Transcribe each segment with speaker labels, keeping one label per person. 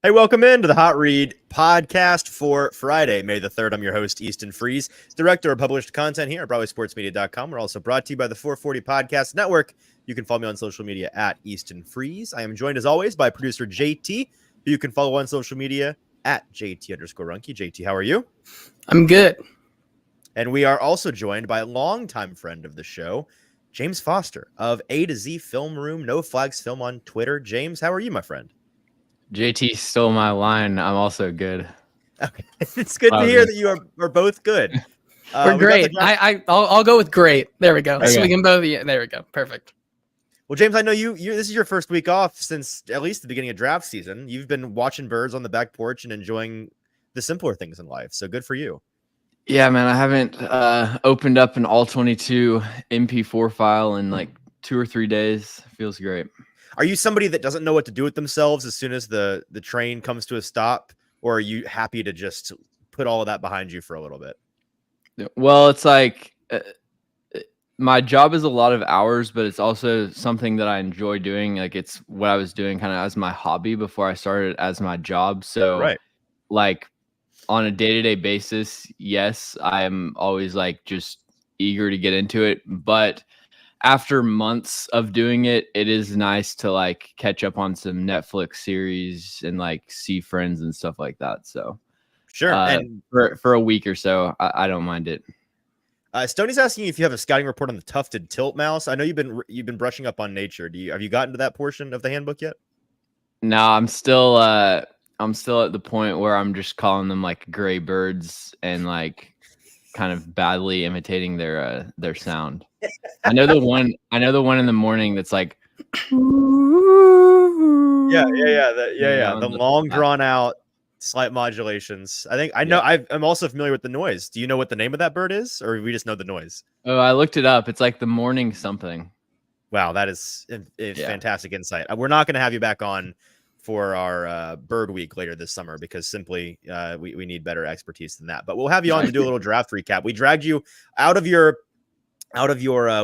Speaker 1: Hey, welcome into the Hot Read podcast for Friday, May the 3rd. I'm your host, Easton Freeze, director of published content here at BroadwaySportsMedia.com. We're also brought to you by the 440 Podcast Network. You can follow me on social media at Easton Freeze. I am joined, as always, by producer JT, who you can follow on social media at JT_Runke. JT, how are you?
Speaker 2: I'm good.
Speaker 1: And we are also joined by a longtime friend of the show, James Foster of AToZFilmRoom, No Flags Film on Twitter. James, how are you, my friend?
Speaker 3: JT stole my line. I'm also good.
Speaker 1: Okay. It's good to hear that you are both good.
Speaker 2: We're great. I'll go with great. There we go.
Speaker 3: Okay.
Speaker 2: So we can both. Yeah, there we go. Perfect.
Speaker 1: Well, James, I know you. This is your first week off since at least the beginning of draft season. You've been watching birds on the back porch and enjoying the simpler things in life. So good for you.
Speaker 3: Yeah, man, I haven't opened up an all 22 MP4 file in like 2 or 3 days. Feels great.
Speaker 1: Are you somebody that doesn't know what to do with themselves as soon as the train comes to a stop, or are you happy to just put all of that behind you for a little bit?
Speaker 3: Well, it's like my job is a lot of hours, but it's also something that I enjoy doing. Like it's what I was doing kind of as my hobby before I started as my job. So
Speaker 1: Right.
Speaker 3: like on a day-to-day basis, yes, I'm always like just eager to get into it. But after months of doing it, it is nice to like catch up on some Netflix series and like see friends and stuff like that. So
Speaker 1: Sure. And
Speaker 3: for a week or so, I don't mind it.
Speaker 1: Stoney's asking if you have a scouting report on the tufted tilt mouse. I know you've been brushing up on nature. Have you gotten to that portion of the handbook yet?
Speaker 3: No, I'm still at the point where I'm just calling them like gray birds and like kind of badly imitating their sound. I know the one in the morning that's like
Speaker 1: The long drawn out slight modulations. I know. I'm also familiar with the noise. Do you know what the name of that bird is, or we just know the noise?
Speaker 3: Oh, I looked it up. It's like the morning something.
Speaker 1: Wow, that is fantastic insight. We're not going to have you back on for our bird week later this summer because simply we need better expertise than that. But we'll have you on to do a little draft recap. We dragged you out of your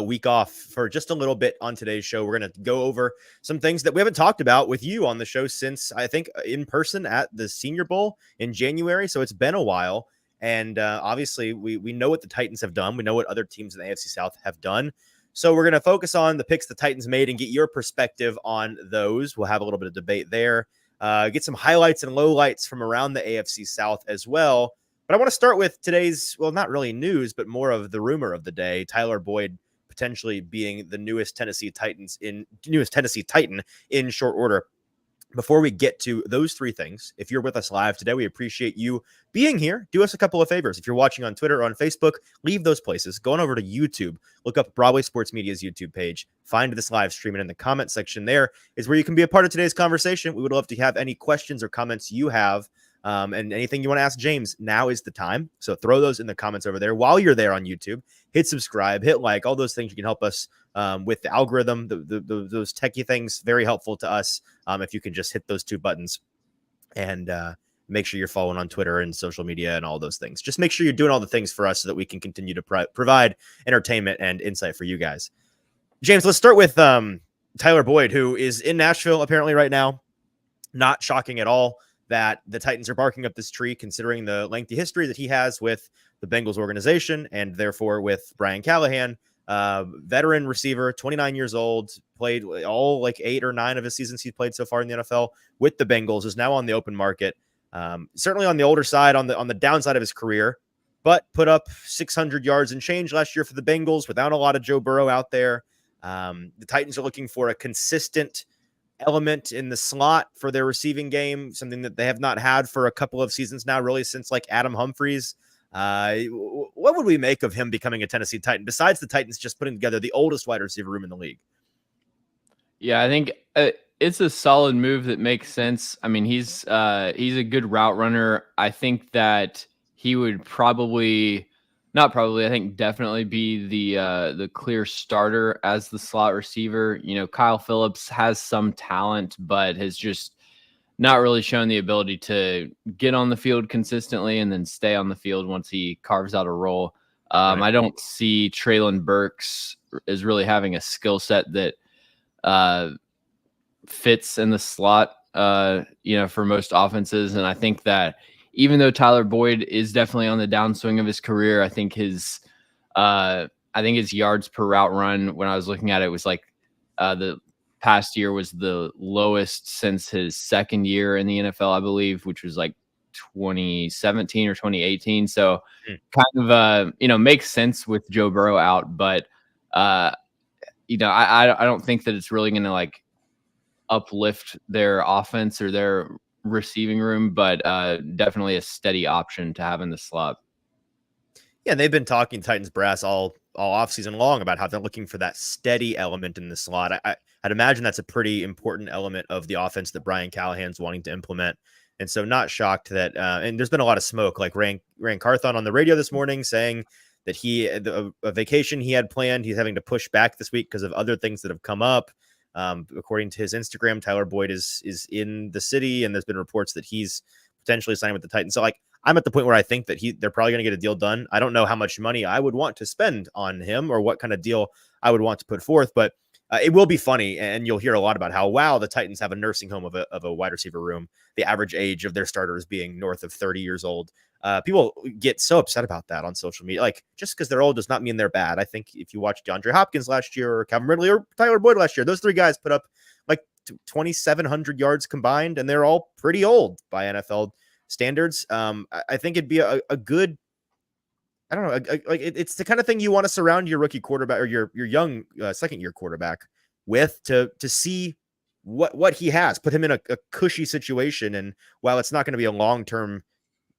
Speaker 1: week off for just a little bit on today's show. We're going to go over some things that we haven't talked about with you on the show since I think in person at the Senior Bowl in January. So it's been a while. And obviously we know what the Titans have done. We know what other teams in the AFC South have done. So we're going to focus on the picks the Titans made and get your perspective on those. We'll have a little bit of debate there, get some highlights and lowlights from around the AFC South as well. But I want to start with today's, well, not really news, but more of the rumor of the day. Tyler Boyd potentially being the newest Tennessee Titan in short order. Before we get to those three things, if you're with us live today, we appreciate you being here. Do us a couple of favors. If you're watching on Twitter or on Facebook, leave those places. Go on over to YouTube. Look up Broadway Sports Media's YouTube page. Find this live stream, and in the comment section there is where you can be a part of today's conversation. We would love to have any questions or comments you have. And anything you want to ask James, now is the time. So throw those in the comments over there. While you're there on YouTube, hit subscribe, hit like, all those things you can help us with the algorithm, those techie things, very helpful to us. If you can just hit those two buttons and make sure you're following on Twitter and social media and all those things. Just make sure you're doing all the things for us so that we can continue to provide entertainment and insight for you guys. James, let's start with Tyler Boyd, who is in Nashville apparently right now. Not shocking at all that the Titans are barking up this tree, considering the lengthy history that he has with the Bengals organization and therefore with Brian Callahan, veteran receiver, 29 years old, played all like 8 or 9 of his seasons he's played so far in the NFL with the Bengals, is now on the open market. Certainly on the older side, on the downside of his career, but put up 600 yards and change last year for the Bengals without a lot of Joe Burrow out there. The Titans are looking for a consistent element in the slot for their receiving game, something that they have not had for a couple of seasons now, really since like Adam Humphries. What would we make of him becoming a Tennessee Titan besides the Titans just putting together the oldest wide receiver room in the league?
Speaker 3: Yeah, I think it's a solid move that makes sense. I mean, he's a good route runner. I think that he would I think definitely be the clear starter as the slot receiver. You know, Kyle Phillips has some talent, but has just not really shown the ability to get on the field consistently and then stay on the field once he carves out a role.
Speaker 1: Right.
Speaker 3: I don't see Treylon Burks as really having a skill set that fits in the slot, for most offenses. And I think that even though Tyler Boyd is definitely on the downswing of his career, I think his yards per route run, when I was looking at it, was like the past year was the lowest since his second year in the NFL, I believe, which was like 2017 or 2018. So kind of, makes sense with Joe Burrow out, but I don't think that it's really going to like uplift their offense or their receiving room, but definitely a steady option to have in the slot.
Speaker 1: Yeah, they've been talking Titans brass all all offseason long about how they're looking for that steady element in the slot. I'd imagine that's a pretty important element of the offense that Brian Callahan's wanting to implement. And so not shocked that, and there's been a lot of smoke, like Rand Carthon on the radio this morning saying that a vacation he had planned, he's having to push back this week because of other things that have come up. According to his Instagram, Tyler Boyd is in the city, and there's been reports that he's potentially signing with the Titans. So like, I'm at the point where I think that they're probably going to get a deal done. I don't know how much money I would want to spend on him or what kind of deal I would want to put forth, but it will be funny. And you'll hear a lot about how, wow, the Titans have a nursing home of a wide receiver room. The average age of their starters being north of 30 years old. People get so upset about that on social media. Like, just because they're old does not mean they're bad. I think if you watch DeAndre Hopkins last year or Calvin Ridley or Tyler Boyd last year, those three guys put up like 2,700 yards combined, and they're all pretty old by NFL standards. I think it'd be a good, I don't know, it's the kind of thing you want to surround your rookie quarterback or your young second year quarterback with to see what he has, put him in a cushy situation. And while it's not going to be a long-term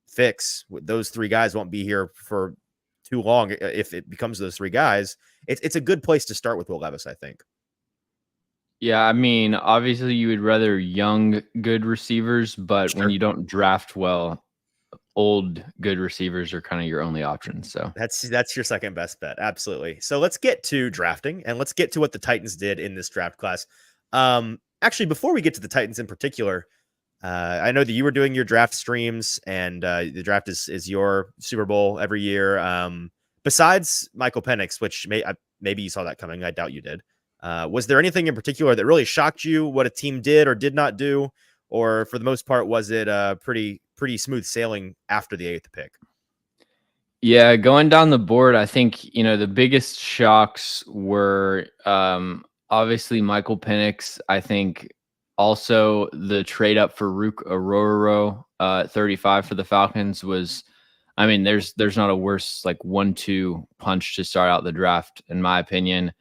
Speaker 1: fix, those three guys won't be here for too long. If it becomes those three guys, it's a good place to start with Will Levis, I think.
Speaker 3: Yeah, I mean, obviously you would rather young, good receivers, but when you don't draft well, old, good receivers are kind of your only option. So
Speaker 1: that's your second best bet. Absolutely. So let's get to drafting, and let's get to what the Titans did in this draft class. Actually, before we get to the Titans in particular, I know that you were doing your draft streams, and the draft is your Super Bowl every year. Besides Michael Penix, which maybe you saw that coming. I doubt you did. Was there anything in particular that really shocked you, what a team did or did not do? Or for the most part, was it pretty smooth sailing after the 8th pick?
Speaker 3: Yeah, going down the board, I think, the biggest shocks were obviously Michael Penix. I think also the trade up for Rook Ororo at 35 for the Falcons was, I mean, there's not a worse like 1-2 punch to start out the draft, in my opinion.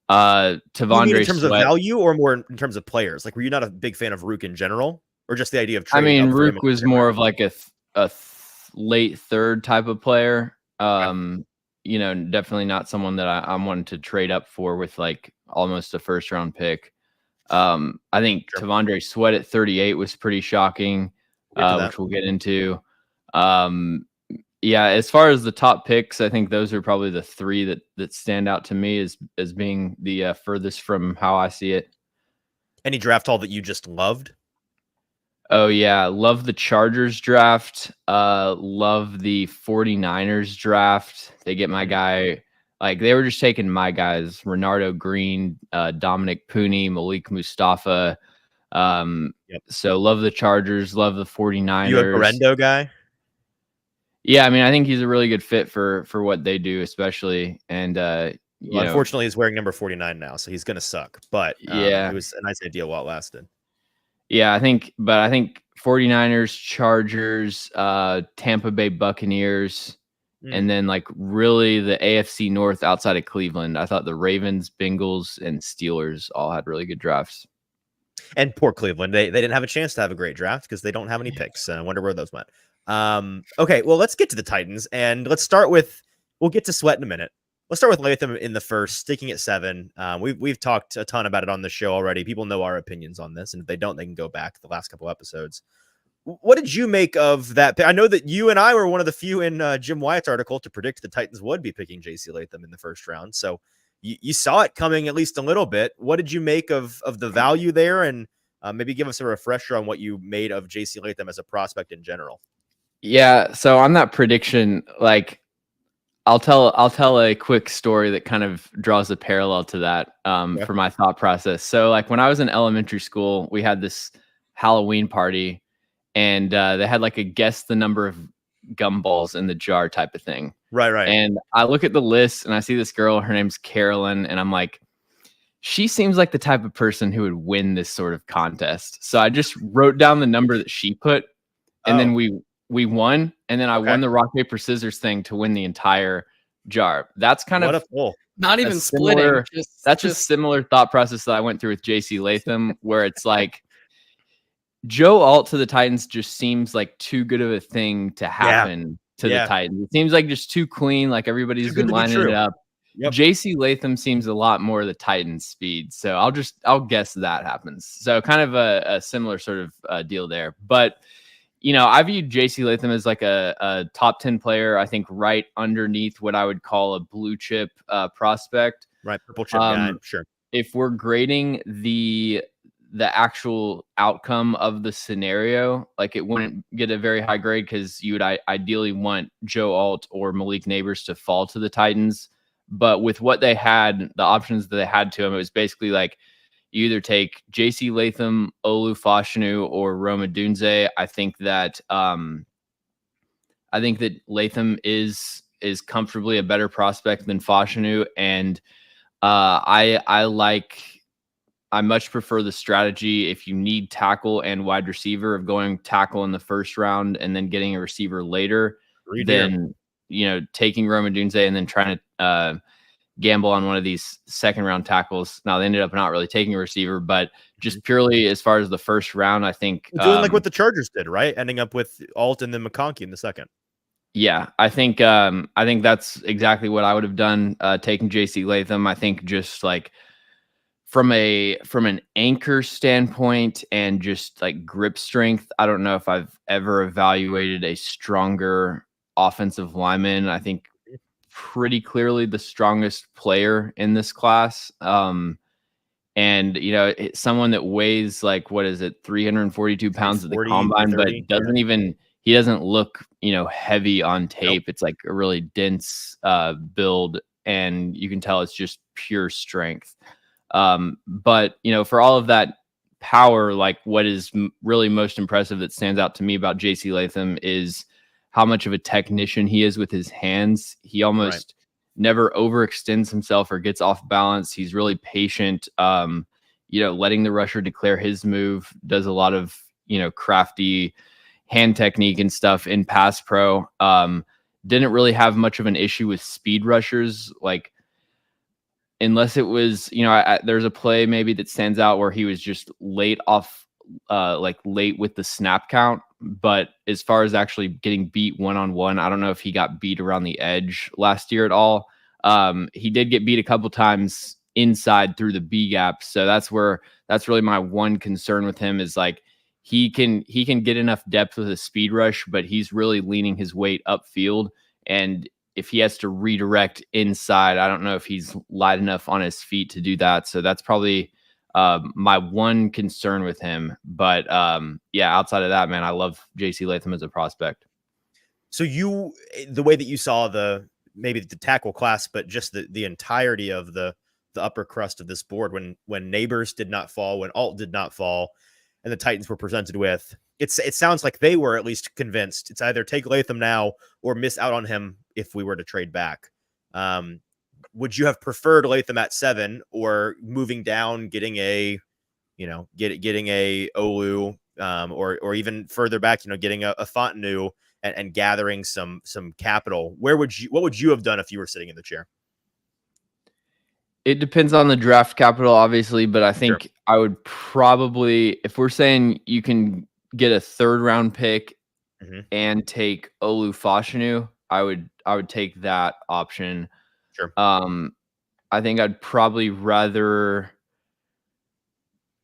Speaker 3: Tavondre
Speaker 1: in terms
Speaker 3: Sweat,
Speaker 1: of value or more in terms of players? Like, were you not a big fan of Rook in general, or just the idea of trading?
Speaker 3: I mean, Rook was more of like a late third type of player. Definitely not someone that I'm wanting to trade up for with like almost a first round pick. I think Tavondre Sweat at 38 was pretty shocking, which we'll get into. Yeah, as far as the top picks, I think those are probably the three that stand out to me as being the furthest from how I see it.
Speaker 1: Any draft haul that you just loved?
Speaker 3: Oh, yeah. Love the Chargers draft. Love the 49ers draft. They get my guy. Like, they were just taking my guys, Renardo Green, Dominic Pooney, Malik Mustafa. So love the Chargers. Love the 49ers.
Speaker 1: You a Garendo guy?
Speaker 3: Yeah, I mean, I think he's a really good fit for what they do, especially. And
Speaker 1: unfortunately, he's wearing number 49 now, so he's going to suck. But it was a nice idea while it lasted.
Speaker 3: Yeah, I think 49ers, Chargers, Tampa Bay Buccaneers, and then like really the AFC North outside of Cleveland. I thought the Ravens, Bengals, and Steelers all had really good drafts.
Speaker 1: And poor Cleveland, they didn't have a chance to have a great draft because they don't have any picks. I wonder where those went. Okay, well, let's get to the Titans, and let's start with, we'll get to Sweat in a minute. Let's start with Latham in the first, sticking at 7. We've talked a ton about it on the show already. People know our opinions on this, and if they don't, they can go back the last couple episodes. What did you make of that? I know that you and I were one of the few in Jim Wyatt's article to predict the Titans would be picking J.C. Latham in the first round. So you saw it coming at least a little bit. What did you make of the value there? And maybe give us a refresher on what you made of J.C. Latham as a prospect in general.
Speaker 3: Yeah. So on that prediction, like, I'll tell a quick story that kind of draws a parallel to that for my thought process. So like when I was in elementary school, we had this Halloween party, and they had like a guess the number of gumballs in the jar type of thing.
Speaker 1: Right.
Speaker 3: And I look at the list and I see this girl, her name's Carolyn, and I'm like, she seems like the type of person who would win this sort of contest. So I just wrote down the number that she put, and then we won, and then I won the rock, paper, scissors thing to win the entire jar. That's kind of
Speaker 2: not even splitting.
Speaker 3: That's a similar thought process that I went through with J.C. Latham, where it's like Joe Alt to the Titans just seems like too good of a thing to happen to the Titans. It seems like just too clean. Like everybody's been lining it up.
Speaker 1: Yep.
Speaker 3: JC Latham seems a lot more the Titans' speed, so I'll guess that happens. So kind of a similar sort of deal there. But I viewed JC Latham as like a top 10 player. I think right underneath what I would call a blue chip prospect.
Speaker 1: Right, purple chip guy, sure.
Speaker 3: If we're grading the actual outcome of the scenario, like it wouldn't get a very high grade because you would ideally want Joe Alt or Malik Neighbors to fall to the Titans. But with what they had, the options that they had to him, it was basically like you either take JC Latham, Olu Fashanu, or Roma Dunze. I think that Latham is comfortably a better prospect than Fashanu, and I much prefer the strategy if you need tackle and wide receiver of going tackle in the first round and then getting a receiver later than taking Roma Dunze and then trying to gamble on one of these second round tackles. Now they ended up not really taking a receiver, but just purely as far as the first round, I think
Speaker 1: doing like what the Chargers did, right? Ending up with Alt and then McConkey in the second.
Speaker 3: Yeah, I think that's exactly what I would have done, taking JC Latham. I think just like from an anchor standpoint and just like grip strength, I don't know if I've ever evaluated a stronger offensive lineman. I think pretty clearly the strongest player in this class. And it's someone that weighs like, what is it, 342 pounds at the combine, but he doesn't look, heavy on tape. Nope. It's like a really dense build, and you can tell it's just pure strength. But for all of that power, like what is really most impressive that stands out to me about JC Latham is how much of a technician he is with his hands. He almost never overextends himself or gets off balance. He's really patient, letting the rusher declare his move, does a lot of, crafty hand technique and stuff in pass pro. Didn't really have much of an issue with speed rushers, like unless it was, there's a play maybe that stands out where he was just late with the snap count. But as far as actually getting beat one-on-one, I don't know if he got beat around the edge last year at all. He did get beat a couple times inside through the B gap. So that's really my one concern with him is like, he can get enough depth with a speed rush, but he's really leaning his weight upfield. And if he has to redirect inside, I don't know if he's light enough on his feet to do that. So that's probably my one concern with him. But outside of that, man, I love JC Latham as a prospect.
Speaker 1: So the way that you saw maybe the tackle class, but just the entirety of the upper crust of this board, when Neighbors did not fall, when Alt did not fall, and the Titans were presented with, it sounds like they were at least convinced it's either take Latham now or miss out on him if we were to trade back. Would you have preferred Latham at 7 or moving down, getting a Olu, or even further back, getting a Fontenot and gathering some capital? What would you have done if you were sitting in the chair?
Speaker 3: It depends on the draft capital, obviously, but I think I would probably, if we're saying you can get a 3rd round pick and take Olu Fashanu, I would take that option.
Speaker 1: Sure.
Speaker 3: I think I'd probably rather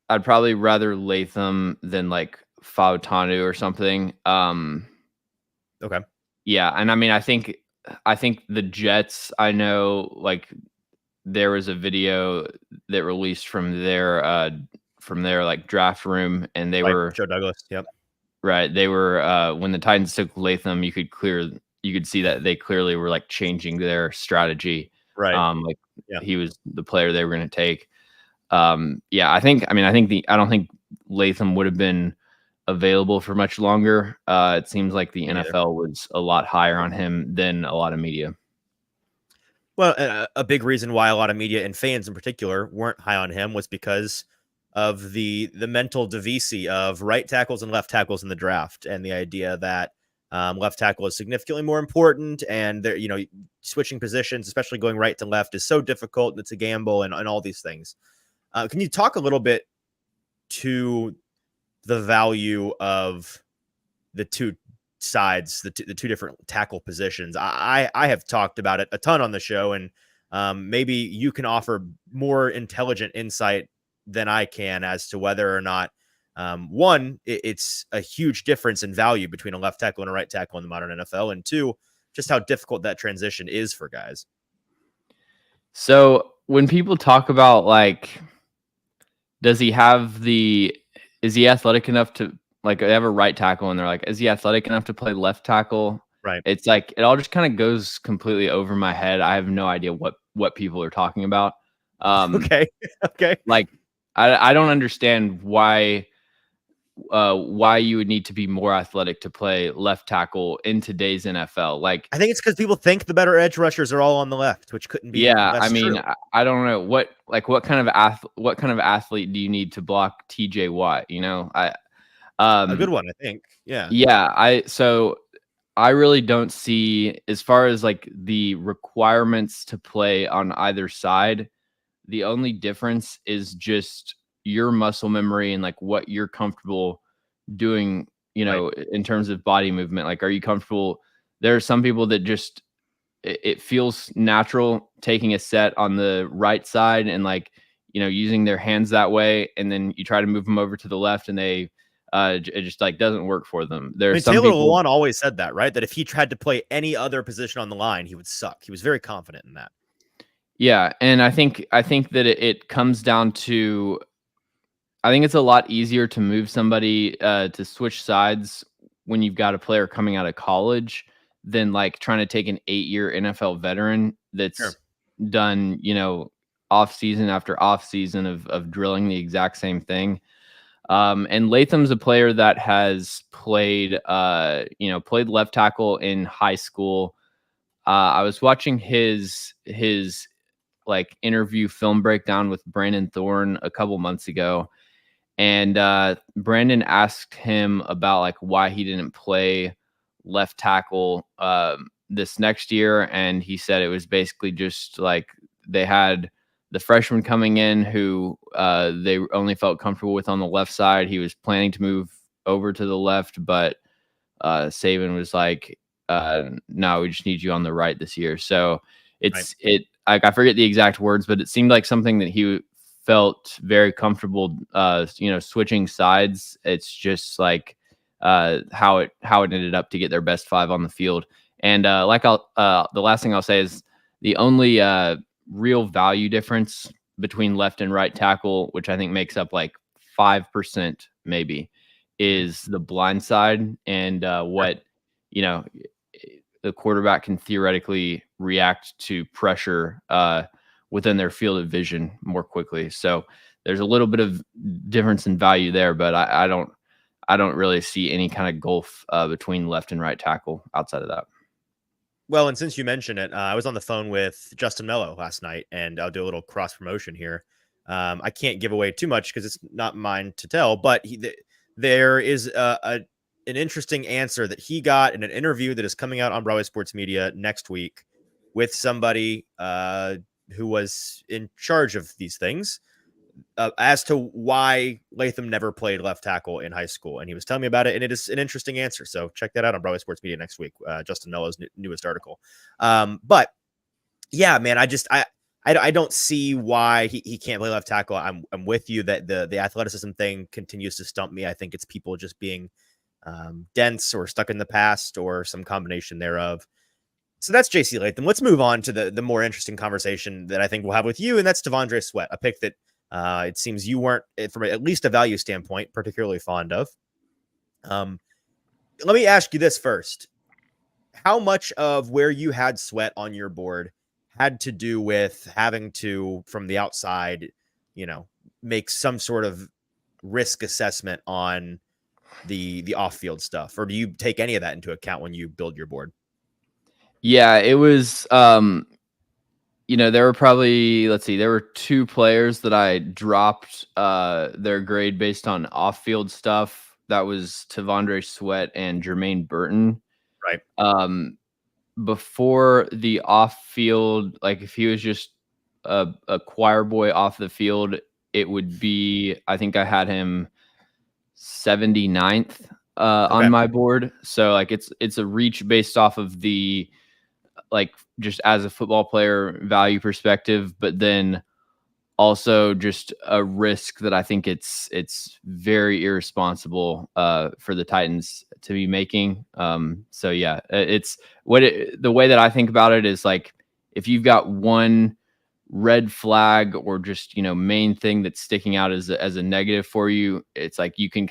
Speaker 3: Latham than like Fautanu or something.
Speaker 1: Okay.
Speaker 3: Yeah, and I mean, I think the Jets, I know, like there was a video that released from their like draft room, and they were
Speaker 1: Joe Douglas. Yep.
Speaker 3: Right. They were when the Titans took Latham, you could see that they clearly were like changing their strategy.
Speaker 1: Right.
Speaker 3: He was the player they were going to take. I don't think Latham would have been available for much longer. It seems like the NFL was a lot higher on him than a lot of media.
Speaker 1: Well, a big reason why a lot of media and fans in particular weren't high on him was because of the mental divisi of right tackles and left tackles in the draft, and the idea that left tackle is significantly more important, and switching positions, especially going right to left, is so difficult, and it's a gamble, and all these things. Can you talk a little bit to the value of the two sides, the two different tackle positions? I have talked about it a ton on the show, and maybe you can offer more intelligent insight than I can as to whether or not, one, it's a huge difference in value between a left tackle and a right tackle in the modern NFL, and two, just how difficult that transition is for guys.
Speaker 3: So when people talk about like, is he athletic enough to, like, they have a right tackle and they're like, is he athletic enough to play left tackle?
Speaker 1: Right.
Speaker 3: It's like, it all just kind of goes completely over my head. I have no idea what people are talking about.
Speaker 1: Okay. Okay.
Speaker 3: Like, I don't understand why you would need to be more athletic to play left tackle in today's NFL. Like,
Speaker 1: I think it's because people think the better edge rushers are all on the left, which couldn't be.
Speaker 3: Yeah,
Speaker 1: less
Speaker 3: I mean,
Speaker 1: true.
Speaker 3: I don't know what kind of athlete do you need to block TJ Watt? You know,
Speaker 1: A good one, I think. Yeah.
Speaker 3: So I really don't see, as far as like the requirements to play on either side, the only difference is just your muscle memory and like what you're comfortable doing, you know, in terms of body movement. Like, are you comfortable? There are some people that just, it feels natural taking a set on the right side and, like, you know, using their hands that way, and then you try to move them over to the left and they it just like doesn't work for them. There are some
Speaker 1: Taylor
Speaker 3: people.
Speaker 1: Lewan always said that, right? That if he tried to play any other position on the line, he would suck. He was very confident in that.
Speaker 3: Yeah, and I think that it comes down to, I think it's a lot easier to move somebody to switch sides when you've got a player coming out of college than like trying to take an 8-year NFL veteran that's done, you know, off season after off season of drilling the exact same thing. And Latham's a player that has played left tackle in high school. I was watching his like interview film breakdown with Brandon Thorne a couple months ago. And Brandon asked him about like why he didn't play left tackle this next year, and he said it was basically just like they had the freshman coming in who they only felt comfortable with on the left side. He was planning to move over to the left, but Saban was like, "No, we just need you on the right this year." So I forget the exact words, but it seemed like something that he felt very comfortable, switching sides. It's just like how it ended up to get their best 5 on the field. And the last thing I'll say is the only real value difference between left and right tackle, which I think makes up like 5% maybe, is the blind side and what, you know, the quarterback can theoretically react to pressure within their field of vision more quickly. So there's a little bit of difference in value there, but I don't really see any kind of gulf between left and right tackle outside of that.
Speaker 1: Well, and since you mentioned it, I was on the phone with Justin Mello last night, and I'll do a little cross promotion here. I can't give away too much because it's not mine to tell, but there is an interesting answer that he got in an interview that is coming out on Broadway Sports Media next week with somebody who was in charge of these things as to why Latham never played left tackle in high school. And he was telling me about it, and it is an interesting answer. So check that out on Broadway Sports Media next week, Justin Mello's newest article. But yeah, man, I don't see why he can't play left tackle. I'm with you that the athleticism thing continues to stump me. I think it's people just being dense or stuck in the past or some combination thereof. So that's JC Latham. Let's move on to the more interesting conversation that I think we'll have with you, and that's T'Vondre Sweat, a pick that it seems you weren't, from at least a value standpoint, particularly fond of. Let me ask you this first. How much of where you had Sweat on your board had to do with having to, from the outside, you know, make some sort of risk assessment on the off-field stuff? Or do you take any of that into account when you build your board?
Speaker 3: Yeah, it was, there were probably, there were 2 players that I dropped their grade based on off-field stuff. That was T'Vondre Sweat and Jermaine Burton.
Speaker 1: Right.
Speaker 3: Before the off-field, like if he was just a choir boy off the field, it would be, I think I had him 79th on my board. So like it's a reach based off of the like just as a football player value perspective, but then also just a risk that I think it's very irresponsible for the Titans to be making. So yeah, it's the way that I think about it is like, if you've got one red flag or just, main thing that's sticking out as a negative for you, it's like you can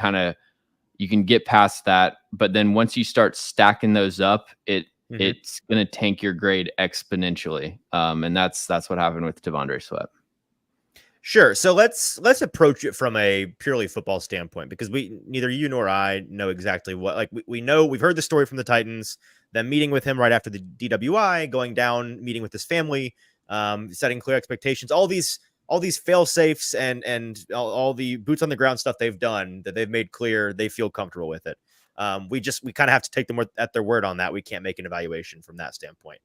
Speaker 3: get past that. But then once you start stacking those up, it's going to tank your grade exponentially. And that's what happened with T'Vondre Sweat.
Speaker 1: Sure. So let's approach it from a purely football standpoint, because neither you nor I know exactly what, like we know, we've heard the story from the Titans, them meeting with him right after the DWI, going down, meeting with his family, setting clear expectations, all these fail safes and all the boots on the ground stuff they've done, that they've made clear they feel comfortable with it. We kind of have to take them at their word on that. We can't make an evaluation from that standpoint.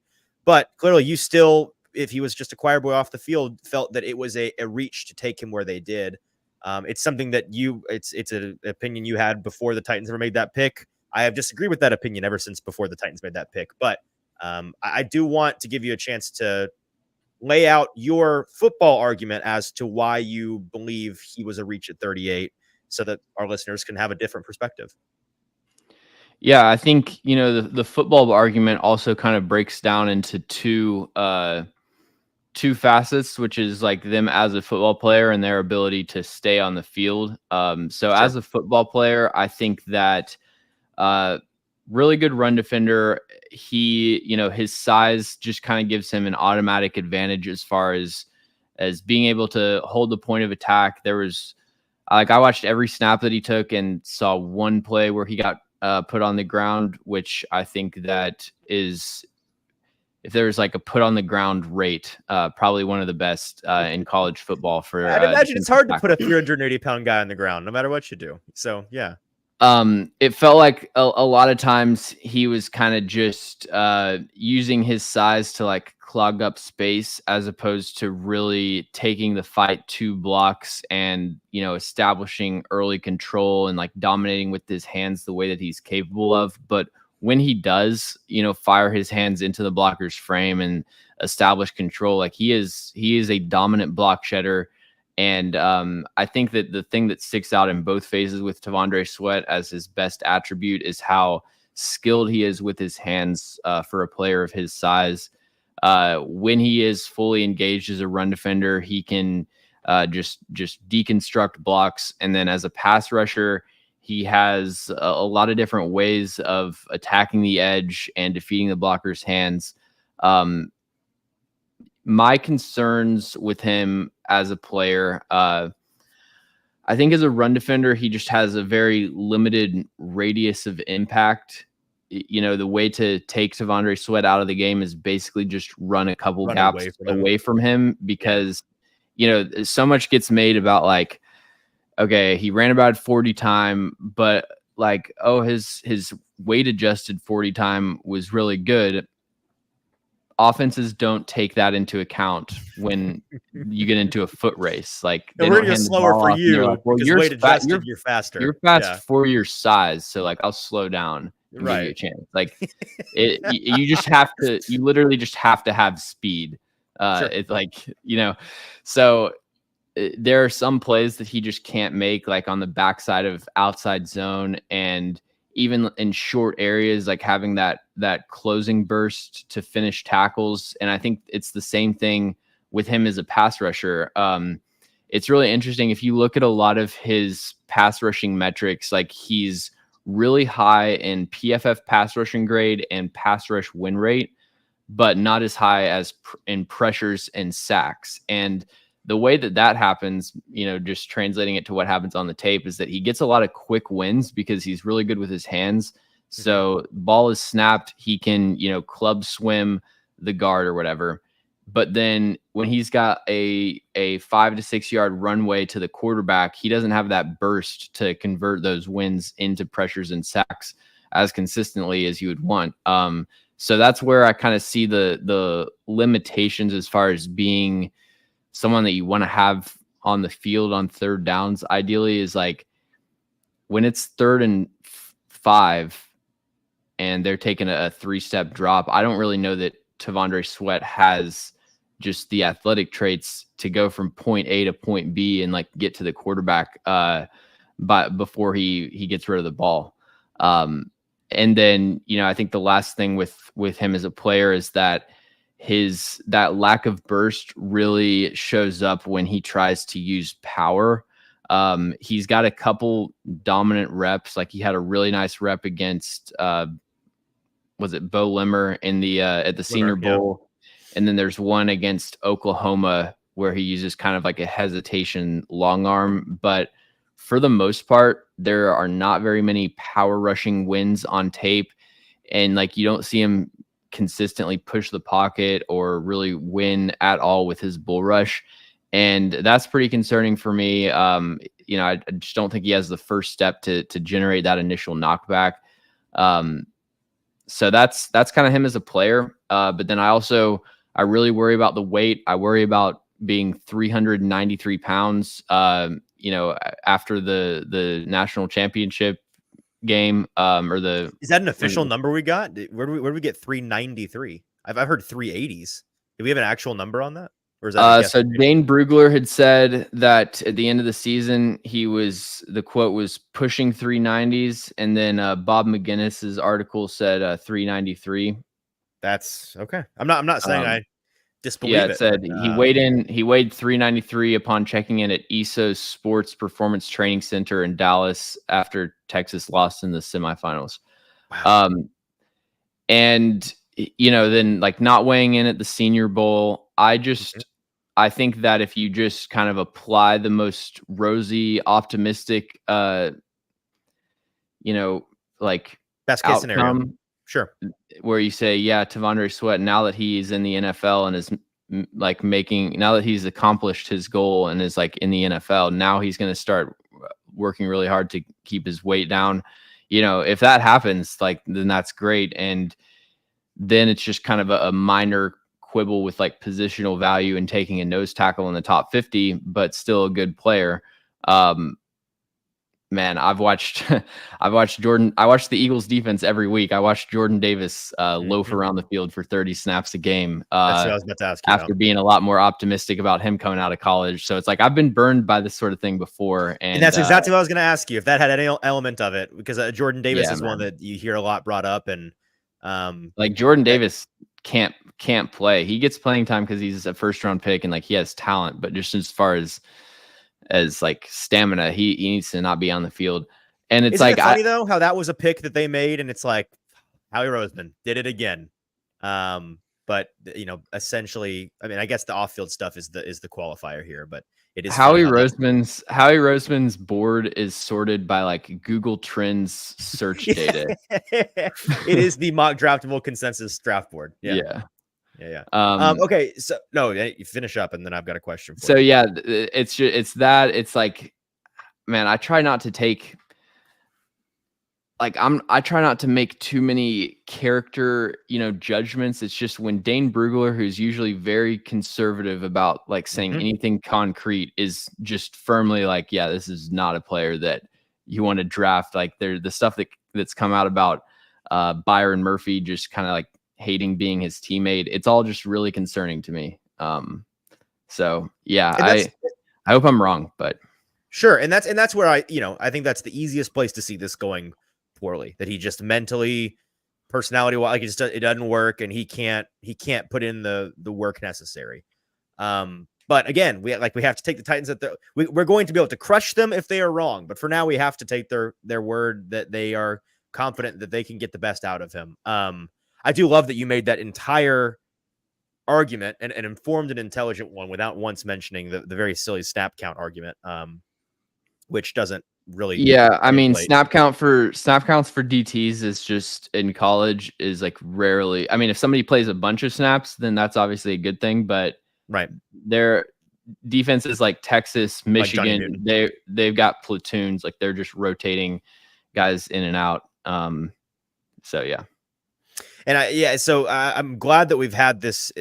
Speaker 1: But clearly you still, if he was just a choir boy off the field, felt that it was a reach to take him where they did. It's something that it's an opinion you had before the Titans ever made that pick. I have disagreed with that opinion ever since before the Titans made that pick. But I do want to give you a chance to lay out your football argument as to why you believe he was a reach at 38, so that our listeners can have a different perspective.
Speaker 3: Yeah, I think, the football argument also kind of breaks down into two facets, which is like them as a football player and their ability to stay on the field. So as a football player, I think that really good run defender. He, his size just kind of gives him an automatic advantage as far as being able to hold the point of attack. There was I watched every snap that he took and saw one play where he got put on the ground, which I think that is, if there's like a put on the ground rate, probably one of the best in college football.
Speaker 1: I'd imagine it's hard to put a 380-pound guy on the ground, no matter what you do. So yeah.
Speaker 3: It felt like a lot of times he was kind of just using his size to like clog up space, as opposed to really taking the fight to blocks and, establishing early control and like dominating with his hands the way that he's capable of. But when he does, fire his hands into the blocker's frame and establish control, like he is a dominant block shedder. And I think that the thing that sticks out in both phases with T'Vondre Sweat as his best attribute is how skilled he is with his hands for a player of his size. When he is fully engaged as a run defender, he can just deconstruct blocks. And then as a pass rusher, he has a lot of different ways of attacking the edge and defeating the blocker's hands. My concerns with him as a player, I think as a run defender, he just has a very limited radius of impact. The way to take T'Vondre Sweat out of the game is basically just run a couple gaps away from him, because, so much gets made about like, okay, he ran about 40 time, but like, oh, his weight adjusted 40 time was really good. Offenses don't take that into account when you get into a foot race. Like,
Speaker 1: we're going to go slower for you, like, well, because weight adjusted, you're faster.
Speaker 3: You're fast for your size, so like I'll slow down and give you a chance. Like, you literally just have to have speed. It's like, so there are some plays that he just can't make, like on the backside of outside zone, and even in short areas, like having that closing burst to finish tackles. And I think it's the same thing with him as a pass rusher. It's really interesting. If you look at a lot of his pass rushing metrics, like he's really high in PFF pass rushing grade and pass rush win rate, but not as high as in pressures and sacks. And the way that happens, just translating it to what happens on the tape, is that he gets a lot of quick wins because he's really good with his hands. So ball is snapped, he can, club swim the guard or whatever. But then when he's got a 5 to 6 yard runway to the quarterback, he doesn't have that burst to convert those wins into pressures and sacks as consistently as you would want. So that's where I kind of see the limitations as far as being someone that you want to have on the field on third downs. Ideally, is like when it's 3rd and 5 and they're taking a 3-step drop, I don't really know that T'Vondre Sweat has just the athletic traits to go from point A to point B and like get to the quarterback but before he gets rid of the ball. And then, I think the last thing with him as a player is that that lack of burst really shows up when he tries to use power. He's got a couple dominant reps. Like he had a really nice rep against was it Bo Limmer in the at the Senior Bowl. And then there's one against Oklahoma where he uses kind of like a hesitation long arm. But for the most part, there are not very many power rushing wins on tape. And like you don't see him consistently push the pocket or really win at all with his bull rush. And that's pretty concerning for me. I just don't think he has the first step to generate that initial knockback. So that's kind of him as a player. But then I really worry about the weight. I worry about being 393 pounds, after the national championship game,
Speaker 1: is that an official number we got? Where do we get 393? I've heard 380s. Do we have an actual number on that? Or is that
Speaker 3: so Dane Brugler had said that at the end of the season, the quote was pushing 390s. And then Bob McGinnis's article said 393.
Speaker 1: That's okay. I'm not saying I disbelieve it.
Speaker 3: Yeah, it said he weighed 393 upon checking in at AToZ Sports Performance Training Center in Dallas after Texas lost in the semifinals.
Speaker 1: Wow.
Speaker 3: And then like not weighing in at the Senior Bowl, I think that if you just kind of apply the most rosy, optimistic, like
Speaker 1: best case scenario, sure,
Speaker 3: where you say, yeah, T'Vondre Sweat, now that he's in the NFL and is like now that he's accomplished his goal and is like in the NFL, now he's going to start working really hard to keep his weight down. If that happens, like, then that's great. And then it's just kind of a minor quibble with like positional value and taking a nose tackle in the top 50, but still a good player. Man, I watched the Eagles defense every week. I watched Jordan Davis loaf around the field for 30 snaps a game.
Speaker 1: That's what I was about to ask you
Speaker 3: after being a lot more optimistic about him coming out of college. So it's like, I've been burned by this sort of thing before. And
Speaker 1: that's exactly what I was going to ask you, if that had any element of it, because Jordan Davis is one that you hear a lot brought up. And
Speaker 3: like Jordan Davis can't play. He gets playing time because he's a first round pick and like he has talent, but just as far as like stamina, he needs to not be on the field. And it's
Speaker 1: Isn't it funny though how that was a pick that they made, and it's like Howie Roseman did it again. But essentially, I mean, I guess the off-field stuff is the qualifier here, but it is
Speaker 3: Howie Roseman's board is sorted by like Google Trends search data.
Speaker 1: It is the mock draftable consensus draft board. Yeah. Okay, so no, you finish up, and then I've got a question for you.
Speaker 3: So yeah, it's like, man, I try not to take I try not to make too many character, judgments. It's just when Dane Brugler, who's usually very conservative about like saying anything concrete, is just firmly like, yeah, this is not a player that you want to draft. Like the stuff that's come out about Byron Murphy just kind of like hating being his teammate. It's all just really concerning to me. So yeah, I hope I'm wrong, but
Speaker 1: sure. And that's where I think that's the easiest place to see this going poorly, that he just mentally, personality, like it doesn't work, and he can't put in the work necessary. But again, we have to take the Titans we're going to be able to crush them if they are wrong. But for now, we have to take their word that they are confident that they can get the best out of him. I do love that you made that entire argument, an informed and intelligent one, without once mentioning the very silly snap count argument, which doesn't really.
Speaker 3: Yeah, I mean, snap counts for DTs is just in college is like rarely. I mean, if somebody plays a bunch of snaps, then that's obviously a good thing. But
Speaker 1: right,
Speaker 3: their defenses like Texas, Michigan, they've got platoons, like they're just rotating guys in and out. So yeah.
Speaker 1: And so I'm glad that we've had this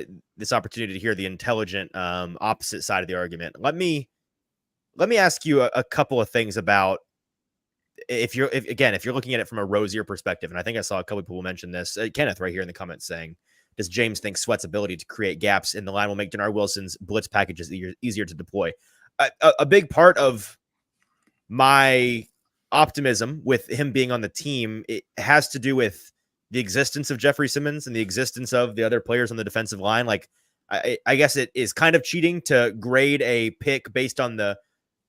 Speaker 1: opportunity to hear the intelligent opposite side of the argument. Let me ask you a couple of things about if you're looking at it from a rosier perspective, and I think I saw a couple of people mention this. Kenneth right here in the comments saying does James think Sweat's ability to create gaps in the line will make Denard Wilson's blitz packages easier to deploy? A big part of my optimism with him being on the team, it has to do with the existence of Jeffrey Simmons and the existence of the other players on the defensive line. Like, I guess it is kind of cheating to grade a pick based on the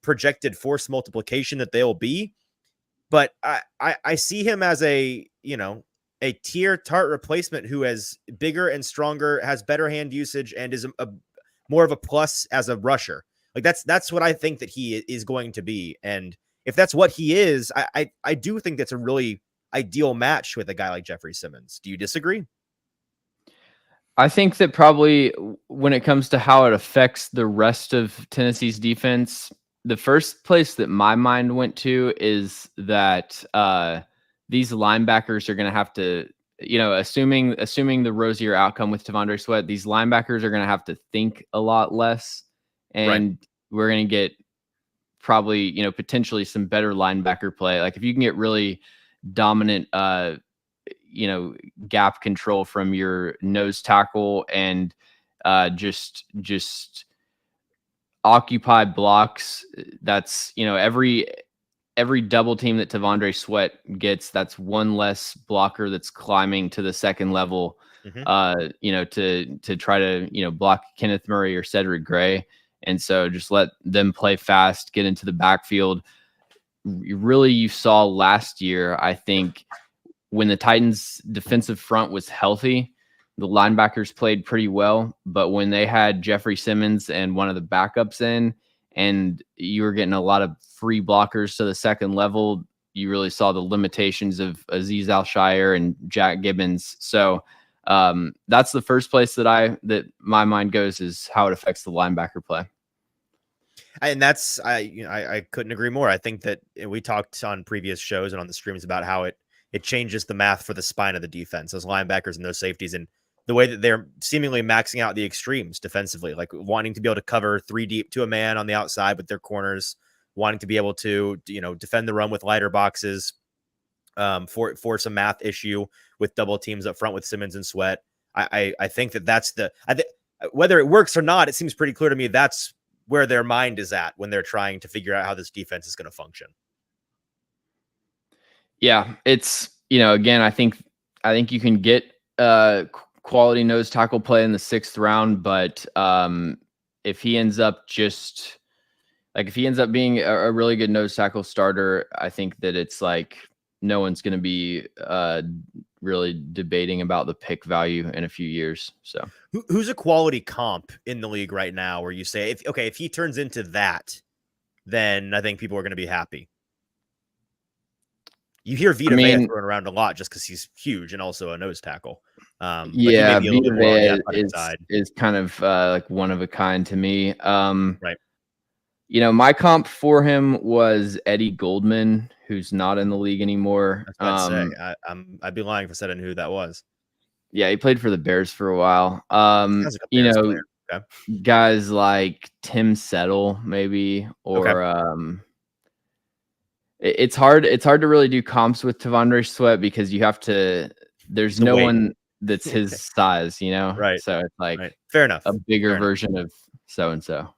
Speaker 1: projected force multiplication that they'll be. But I see him as a tier Tart replacement who is bigger and stronger, has better hand usage, and is a more of a plus as a rusher. Like that's what I think that he is going to be. And if that's what he is, I do think that's a really ideal match with a guy like Jeffrey Simmons. Do you disagree?
Speaker 3: I think that probably when it comes to how it affects the rest of Tennessee's defense, the first place that my mind went to is that these linebackers are going to have to, assuming the rosier outcome with T'Vondre Sweat, these linebackers are going to have to think a lot less, and we're going to get probably, potentially some better linebacker play. Like if you can get really dominant, gap control from your nose tackle and just occupy blocks. That's, every double team that T'Vondre Sweat gets, that's one less blocker that's climbing to the second level, to try to, block Kenneth Murray or Cedric Gray. And so just let them play fast, get into the backfield. Really, you saw last year, I think, when the Titans' defensive front was healthy, the linebackers played pretty well. But when they had Jeffrey Simmons and one of the backups in, and you were getting a lot of free blockers to the second level, you really saw the limitations of Azeez Al-Shaair and Jack Gibbons. So that's the first place that my mind goes, is how it affects the linebacker play.
Speaker 1: And that's, I couldn't agree more. I think that we talked on previous shows and on the streams about how it changes the math for the spine of the defense, those linebackers and those safeties, and the way that they're seemingly maxing out the extremes defensively, like wanting to be able to cover 3 deep to a man on the outside with their corners, wanting to be able to, defend the run with lighter boxes, for some math issue with double teams up front with Simmons and Sweat. I think that's whether it works or not, it seems pretty clear to me that's where their mind is at when they're trying to figure out how this defense is going to function.
Speaker 3: Yeah, it's, again, I think you can get quality nose tackle play in the 6th round, but if he ends up being a really good nose tackle starter, I think that it's like no one's going to be really debating about the pick value in a few years. So
Speaker 1: who's a quality comp in the league right now where you say, if he turns into that, then I think people are going to be happy? You hear Vita Vea thrown around a lot just because he's huge and also a nose tackle.
Speaker 3: Yeah, Vita Vea is kind of like one of a kind to me.
Speaker 1: Right.
Speaker 3: My comp for him was Eddie Goldman, who's not in the league anymore.
Speaker 1: I'd be lying if I said I knew who that was.
Speaker 3: Yeah, he played for the Bears for a while. Guys like Tim Settle, maybe, or it's hard to really do comps with T'Vondre Sweat because there's no one that's his size,
Speaker 1: Right.
Speaker 3: So it's like
Speaker 1: fair enough.
Speaker 3: A bigger version of so-and-so.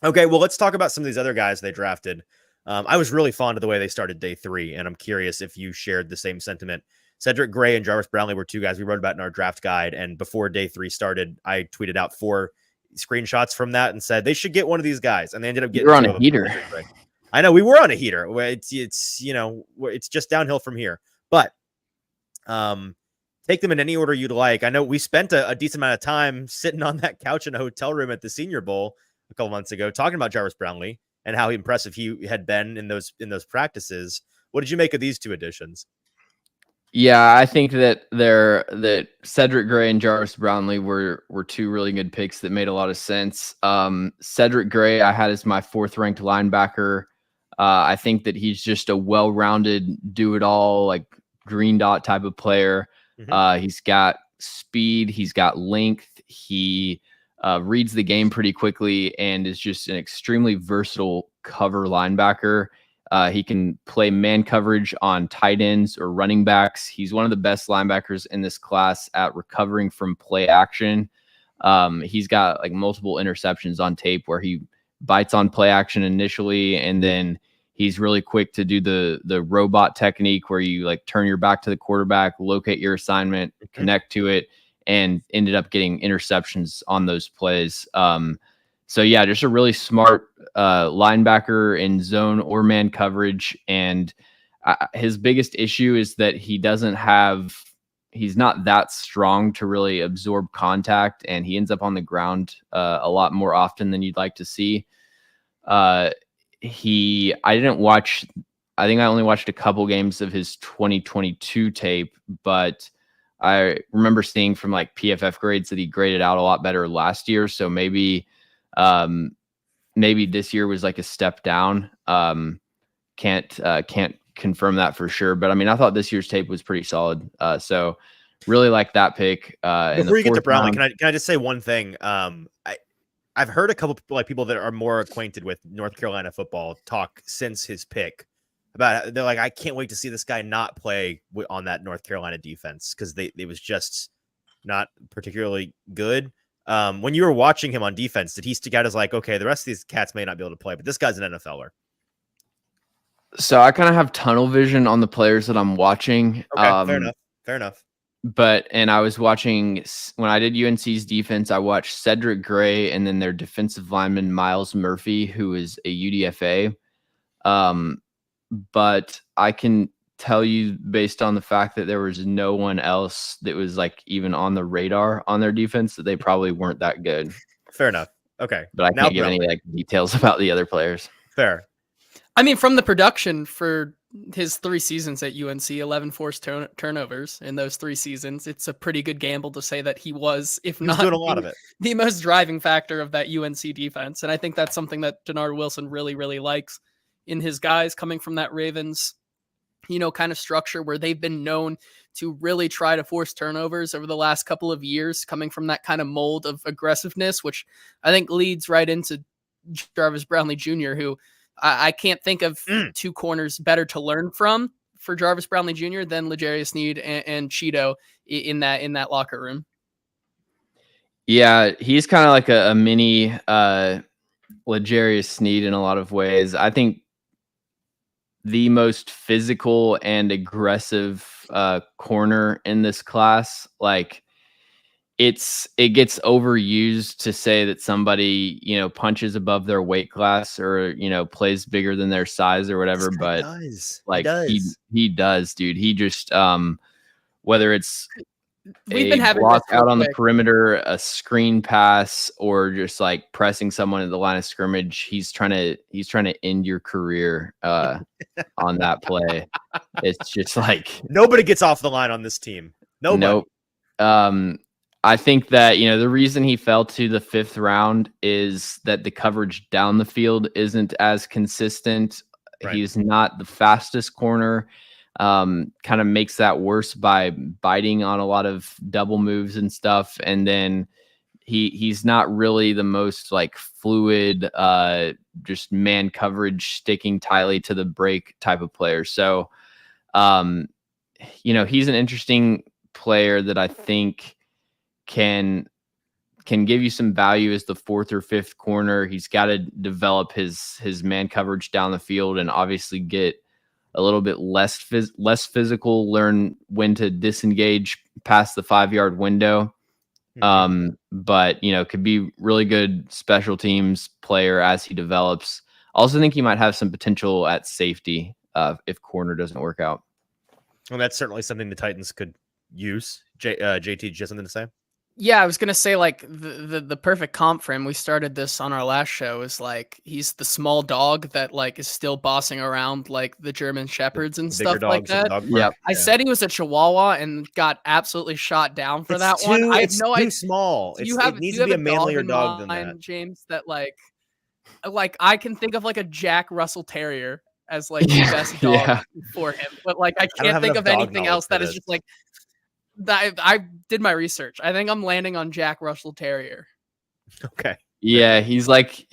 Speaker 1: Okay, well, let's talk about some of these other guys they drafted. I was really fond of the way they started day 3, and I'm curious if you shared the same sentiment. Cedric Gray and Jarvis Brownlee were 2 guys we wrote about in our draft guide, and before day 3 started, I tweeted out 4 screenshots from that and said they should get one of these guys, and they ended up getting.
Speaker 3: You're on a heater.
Speaker 1: I know, we were on a heater. It's just downhill from here, but take them in any order you'd like. I know we spent a decent amount of time sitting on that couch in a hotel room at the Senior Bowl a couple months ago, talking about Jarvis Brownlee and how impressive he had been in those practices. What did you make of these 2 additions?
Speaker 3: Yeah, I think that Cedric Gray and Jarvis Brownlee were 2 really good picks that made a lot of sense. Cedric Gray, I had as my 4th ranked linebacker. I think that he's just a well-rounded, do-it-all, like green dot type of player. He's got speed, he's got length, he reads the game pretty quickly, and is just an extremely versatile cover linebacker. He can play man coverage on tight ends or running backs. He's one of the best linebackers in this class at recovering from play action. He's got like multiple interceptions on tape where he bites on play action initially, and then he's really quick to do the robot technique where you like turn your back to the quarterback, locate your assignment, connect to it, and ended up getting interceptions on those plays. So yeah, just a really smart linebacker in zone or man coverage. And his biggest issue is that he's not that strong to really absorb contact, and he ends up on the ground a lot more often than you'd like to see. I think I only watched a couple games of his 2022 tape, but I remember seeing from like PFF grades that he graded out a lot better last year. So maybe this year was like a step down. Can't confirm that for sure, but I mean, I thought this year's tape was pretty solid. So really like that pick.
Speaker 1: Before you get to Brownlee, can I just say one thing? I've heard a couple people that are more acquainted with North Carolina football talk since his pick about, they're like, I can't wait to see this guy not play on that North Carolina defense because it was just not particularly good. When you were watching him on defense, did he stick out as like, okay, the rest of these cats may not be able to play, but this guy's an NFLer?
Speaker 3: So I kind of have tunnel vision on the players that I'm watching.
Speaker 1: Okay, fair enough.
Speaker 3: And I was watching, when I did UNC's defense, I watched Cedric Gray and then their defensive lineman, Miles Murphy, who is a UDFA. But I can tell you based on the fact that there was no one else that was like even on the radar on their defense that they probably weren't that good.
Speaker 1: Fair enough. Okay.
Speaker 3: But I can't give any like details about the other players.
Speaker 1: Fair.
Speaker 2: I mean, from the production for his 3 seasons at UNC, 11 forced turnovers in those 3 seasons, it's a pretty good gamble to say that he was, if not
Speaker 1: doing a lot of it,
Speaker 2: the most driving factor of that UNC defense. And I think that's something that Denard Wilson really, really likes in his guys coming from that Ravens, kind of structure where they've been known to really try to force turnovers over the last couple of years, coming from that kind of mold of aggressiveness, which I think leads right into Jarvis Brownlee Jr., who I can't think of 2 corners better to learn from for Jarvis Brownlee Jr. than L'Jarius Sneed and Cheeto in that locker room.
Speaker 3: Yeah, he's kind of like a mini L'Jarius Sneed in a lot of ways. I think the most physical and aggressive corner in this class, like it gets overused to say that somebody, punches above their weight class or, plays bigger than their size or whatever. But he does, dude. He just, whether it's a block out on the perimeter, a screen pass, or just like pressing someone at the line of scrimmage, he's trying to end your career on that play. It's just like
Speaker 1: nobody gets off the line on this team. Nobody.
Speaker 3: Nope. I think that, the reason he fell to the 5th round is that the coverage down the field isn't as consistent. Right. He's not the fastest corner. Kind of makes that worse by biting on a lot of double moves and stuff. And then he's not really the most like fluid, just man coverage sticking tightly to the break type of player. So, he's an interesting player that I think can give you some value as the 4th or 5th corner. He's got to develop his man coverage down the field and obviously get a little bit less physical, learn when to disengage past the 5-yard window. But could be really good special teams player as he develops. Also think he might have some potential at safety if corner doesn't work out.
Speaker 1: Well, that's certainly something the Titans could use. JT, do you have something to say?
Speaker 2: Yeah, I was gonna say like the perfect comp for him. We started this on our last show. Is like he's the small dog that like is still bossing around like the German shepherds and stuff like that. I said he was a Chihuahua and got absolutely shot down for that one. I have no idea.
Speaker 1: Too small. It needs to be a manlier dog than that.
Speaker 2: James, that like I can think of like a Jack Russell Terrier as like the best dog for him, but like I can't think of anything else that is just like. I did my research. I think I'm landing on Jack Russell Terrier.
Speaker 1: Okay.
Speaker 3: Yeah, he's like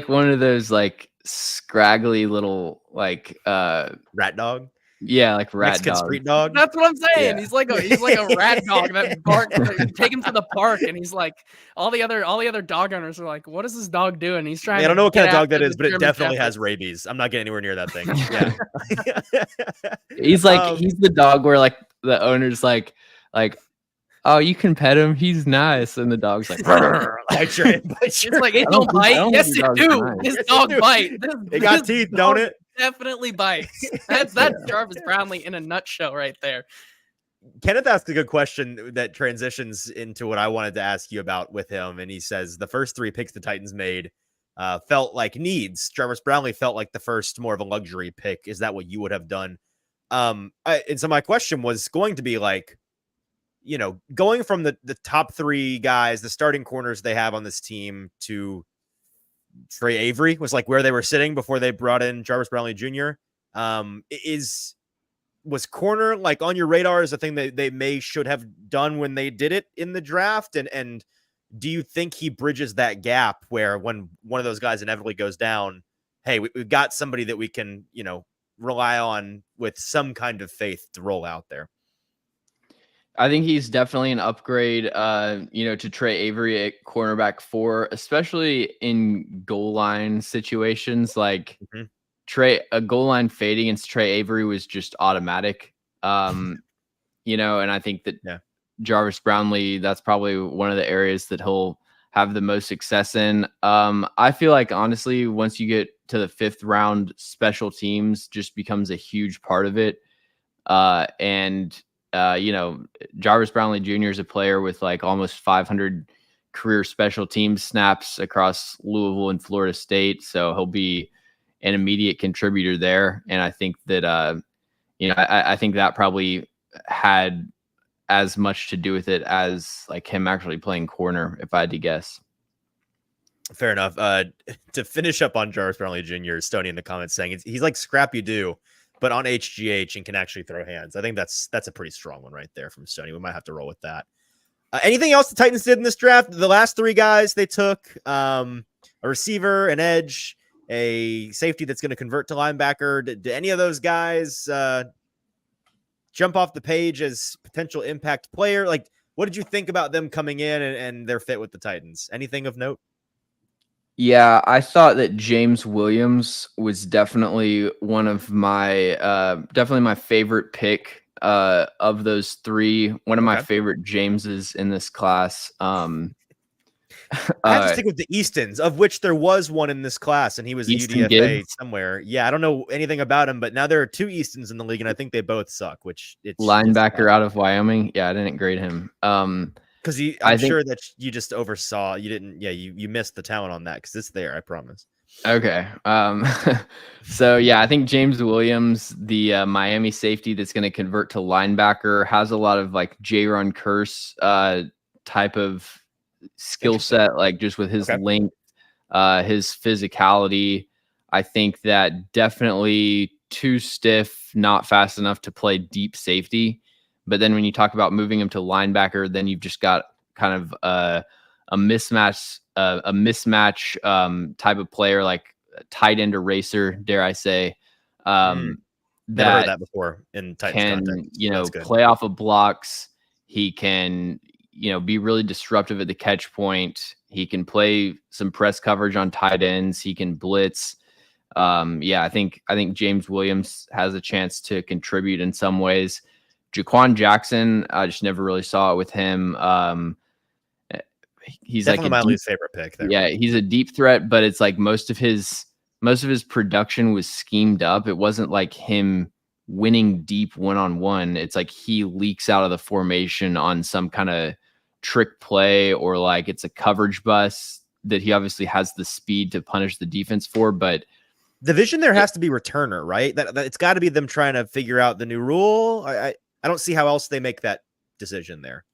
Speaker 3: one of those like scraggly little like
Speaker 1: Rat dog,
Speaker 3: yeah, like rat
Speaker 1: Mexican
Speaker 3: dog.
Speaker 1: street dog.
Speaker 2: That's what I'm saying.
Speaker 1: Yeah.
Speaker 2: He's like a rat dog that barks. You take him to the park, and he's like, all the other dog owners are like, "What is this dog doing?" He's trying.
Speaker 1: I don't know what
Speaker 2: to
Speaker 1: kind
Speaker 2: get
Speaker 1: of dog that
Speaker 2: after
Speaker 1: is,
Speaker 2: the
Speaker 1: but it
Speaker 2: German
Speaker 1: definitely has
Speaker 2: Shepherds.
Speaker 1: rabies. I'm not getting anywhere near that thing. Yeah.
Speaker 3: He's like he's the dog where like the owner's like, oh, you can pet him. He's nice, and the dog's like,
Speaker 1: bite your hand, bite
Speaker 2: It's
Speaker 1: your
Speaker 2: like
Speaker 1: hand.
Speaker 2: it don't
Speaker 3: I
Speaker 2: bite.
Speaker 3: don't
Speaker 2: Yes,
Speaker 3: think
Speaker 2: it
Speaker 3: the dog's
Speaker 2: do.
Speaker 3: nice.
Speaker 2: This
Speaker 1: Yes, it
Speaker 2: dog
Speaker 1: do.
Speaker 2: bite.
Speaker 1: It got
Speaker 2: This
Speaker 1: teeth,
Speaker 2: dog
Speaker 1: don't it?
Speaker 2: Definitely bites. That's Jarvis Brownlee in a nutshell right there.
Speaker 1: Kenneth asked a good question that transitions into what I wanted to ask you about with him. And he says the first 3 picks the Titans made felt like needs. Jarvis Brownlee felt like the first more of a luxury pick. Is that what you would have done? And so my question was going to be like, you know, going from the top 3 guys, the starting corners they have on this team to Trey Avery was like where they were sitting before they brought in Jarvis Brownlee Jr. Was corner like on your radar as a thing that they should have done when they did it in the draft? And do you think he bridges that gap where when one of those guys inevitably goes down, hey, we've got somebody that we can, you know, rely on with some kind of faith to roll out there?
Speaker 3: I think he's definitely an upgrade, to Trey Avery at cornerback 4, especially in goal line situations. Like a goal line fade against Trey Avery was just automatic. And I think that Jarvis Brownlee, that's probably one of the areas that he'll have the most success in. I feel like honestly, once you get to the 5th round, special teams just becomes a huge part of it. Jarvis Brownlee Jr. is a player with like almost 500 career special teams snaps across Louisville and Florida State. So he'll be an immediate contributor there. And I think that, I think that probably had as much to do with it as like him actually playing corner, if I had to guess.
Speaker 1: Fair enough. To finish up on Jarvis Brownlee Jr., Stoney in the comments saying he's like Scrappy Doo, but on HGH and can actually throw hands. I think that's a pretty strong one right there from Stoney. We might have to roll with that. Anything else the Titans did in this draft? The last 3 guys they took, a receiver, an edge, a safety that's going to convert to linebacker. Did any of those guys jump off the page as potential impact player? Like, what did you think about them coming in and their fit with the Titans? Anything of note?
Speaker 3: Yeah, I thought that James Williams was definitely one of my definitely my favorite pick of those 3. One of my favorite Jameses in this class.
Speaker 1: I have to stick with the Eastons, of which there was one in this class, and he was a UDFA somewhere. Yeah, I don't know anything about him, but now there are 2 Eastons in the league, and I think they both suck. Which it's
Speaker 3: linebacker out of Wyoming. Yeah, I didn't grade him.
Speaker 1: Because I'm sure that you just oversaw. You didn't. Yeah, you missed the talent on that because it's there. I promise.
Speaker 3: Okay. So yeah, I think James Williams, the Miami safety that's going to convert to linebacker, has a lot of like J-Run Curse type of skill set, like just with his length, his physicality. I think that definitely too stiff, not fast enough to play deep safety. But then when you talk about moving him to linebacker, then you've just got kind of a mismatch type of player, like a tight end eraser, dare I say.
Speaker 1: Never heard that before in Titans context.
Speaker 3: Play off of blocks. He can, be really disruptive at the catch point. He can play some press coverage on tight ends. He can blitz. I think James Williams has a chance to contribute in some ways. Jaquan Jackson, I just never really saw it with him. He's definitely
Speaker 1: like my least favorite pick there.
Speaker 3: Yeah, he's a deep threat, but it's like most of his production was schemed up. It wasn't like him winning deep one-on-one. It's like he leaks out of the formation on some kind of trick play, or like it's a coverage bust that he obviously has the speed to punish the defense for. But
Speaker 1: the vision there has to be returner, right? That it's got to be them trying to figure out the new rule. I don't see how else they make that decision there.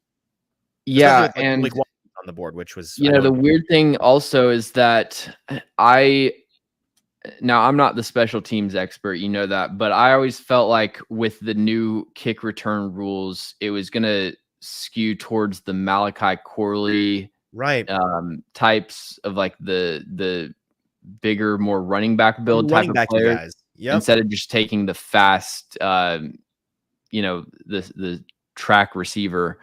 Speaker 3: Yeah,
Speaker 1: with,
Speaker 3: and
Speaker 1: on the board, which was
Speaker 3: the weird thing also is that now I'm not the special teams expert, that, but I always felt like with the new kick return rules, it was going to skew towards the Malachi Corley
Speaker 1: right
Speaker 3: types of like the bigger, more running back build type of players
Speaker 1: guys. Yep.
Speaker 3: instead of just taking the fast, the track receiver.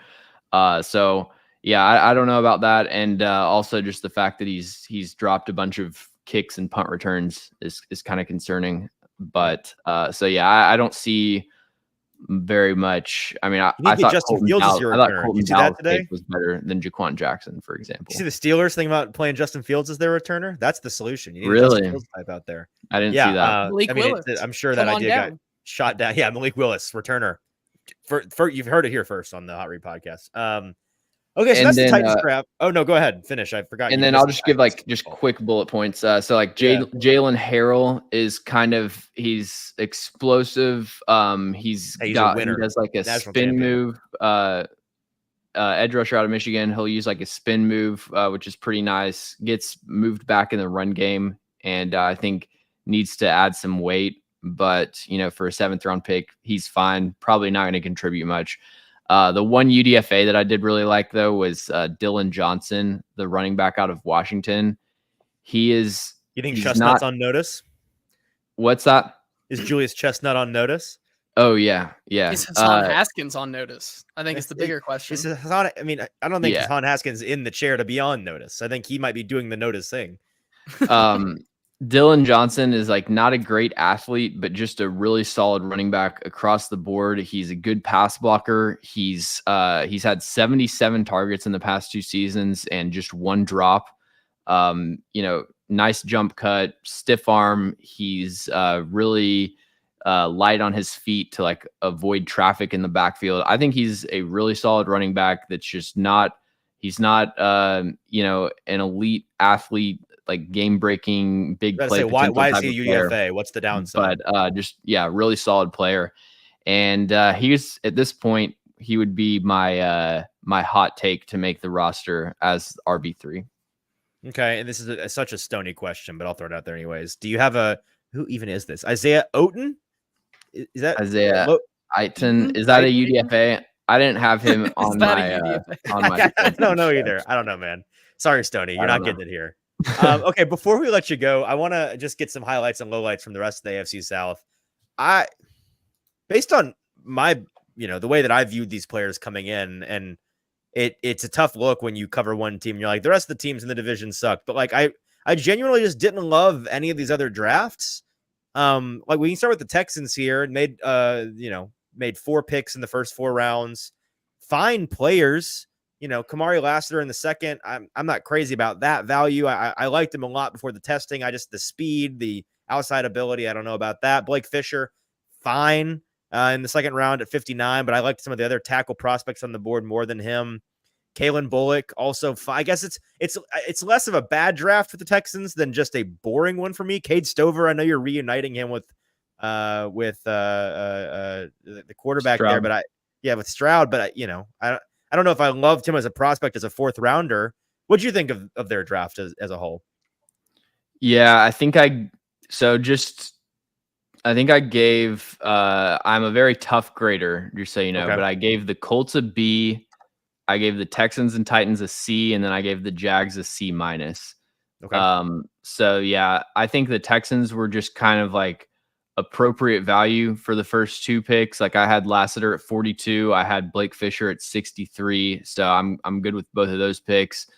Speaker 3: So yeah, I don't know about that. And also just the fact that he's dropped a bunch of kicks and punt returns is kind of concerning. But so yeah, I don't see very much. I mean, I thought
Speaker 1: Justin Fields is your returner.
Speaker 3: Colton
Speaker 1: You see that
Speaker 3: Dowd's
Speaker 1: today?
Speaker 3: tape was better than Jaquan Jackson, for example.
Speaker 1: You see the Steelers thing about playing Justin Fields as their returner? That's the solution. You need a Justin Fields type out there.
Speaker 3: I didn't see that.
Speaker 2: Malik Willis.
Speaker 1: I'm sure that idea got shot down. Yeah, Malik Willis, returner. For you've heard it here first on the Hot Read podcast. Okay, so that's the Titans draft. Oh no, go ahead, finish. I forgot.
Speaker 3: And then I'll just give just quick bullet points. So like Jalen Harrell is he's explosive. He does like a spin move. Edge rusher out of Michigan. He'll use like a spin move, which is pretty nice. Gets moved back in the run game, and I think needs to add some weight. But for a 7th round pick, he's fine. Probably not going to contribute much. The one UDFA that I did really like, though, was Dylan Johnson, the running back out of Washington. You think
Speaker 1: Chestnut's on notice?
Speaker 3: What's that?
Speaker 1: Is Julius Chestnut on notice?
Speaker 3: Oh, yeah.
Speaker 2: Is Hassan Haskins on notice? I think it's the bigger question.
Speaker 1: I don't think Hassan Haskins is in the chair to be on notice. I think he might be doing the notice thing.
Speaker 3: Dylan Johnson is not a great athlete, but just a really solid running back across the board. He's a good pass blocker. He's had 77 targets in the past 2 seasons and just 1 drop. Nice jump cut, stiff arm. He's really light on his feet to avoid traffic in the backfield. I think he's a really solid running back. That's just he's not an elite athlete, game-breaking, big play.
Speaker 1: Why is he a UDFA? What's the downside?
Speaker 3: But really solid player. And he's at this point, he would be my hot take to make the roster as RB3.
Speaker 1: Okay, and this is such a stony question, but I'll throw it out there anyways. Do you have who even is this? Isaiah Oten? Is that
Speaker 3: Isaiah Aiton? Is that a UDFA? I didn't have him on my.
Speaker 1: I don't know either. I don't know, man. Sorry, Stony, you're not getting it here. Okay, before we let you go, I want to just get some highlights and lowlights from the rest of the AFC South. Based on my, the way that I viewed these players coming in, and it's a tough look when you cover one team. You're like, the rest of the teams in the division suck, but I genuinely just didn't love any of these other drafts. We can start with the Texans here and made 4 picks in the first 4 rounds. Fine players. Kamari Lassiter in the second. I'm not crazy about that value. I liked him a lot before the testing. The speed, the outside ability, I don't know about that. Blake Fisher, fine in the second round at 59, but I liked some of the other tackle prospects on the board more than him. Kalen Bullock, also fine. I guess it's less of a bad draft for the Texans than just a boring one for me. Cade Stover, I know you're reuniting him with the quarterback
Speaker 3: Stroud.
Speaker 1: there, but with Stroud, but I don't know if I loved him as a prospect as a 4th rounder. What do you think of their draft as a whole?
Speaker 3: Yeah, I think I gave I'm a very tough grader, just so you know, but I gave the Colts a B, I gave the Texans and Titans a C, and then I gave the Jags a C-. Okay. So yeah, I think the Texans were just kind of appropriate value for the first 2 picks. I had Lassiter at 42. I had Blake Fisher at 63. So I'm good with both of those picks.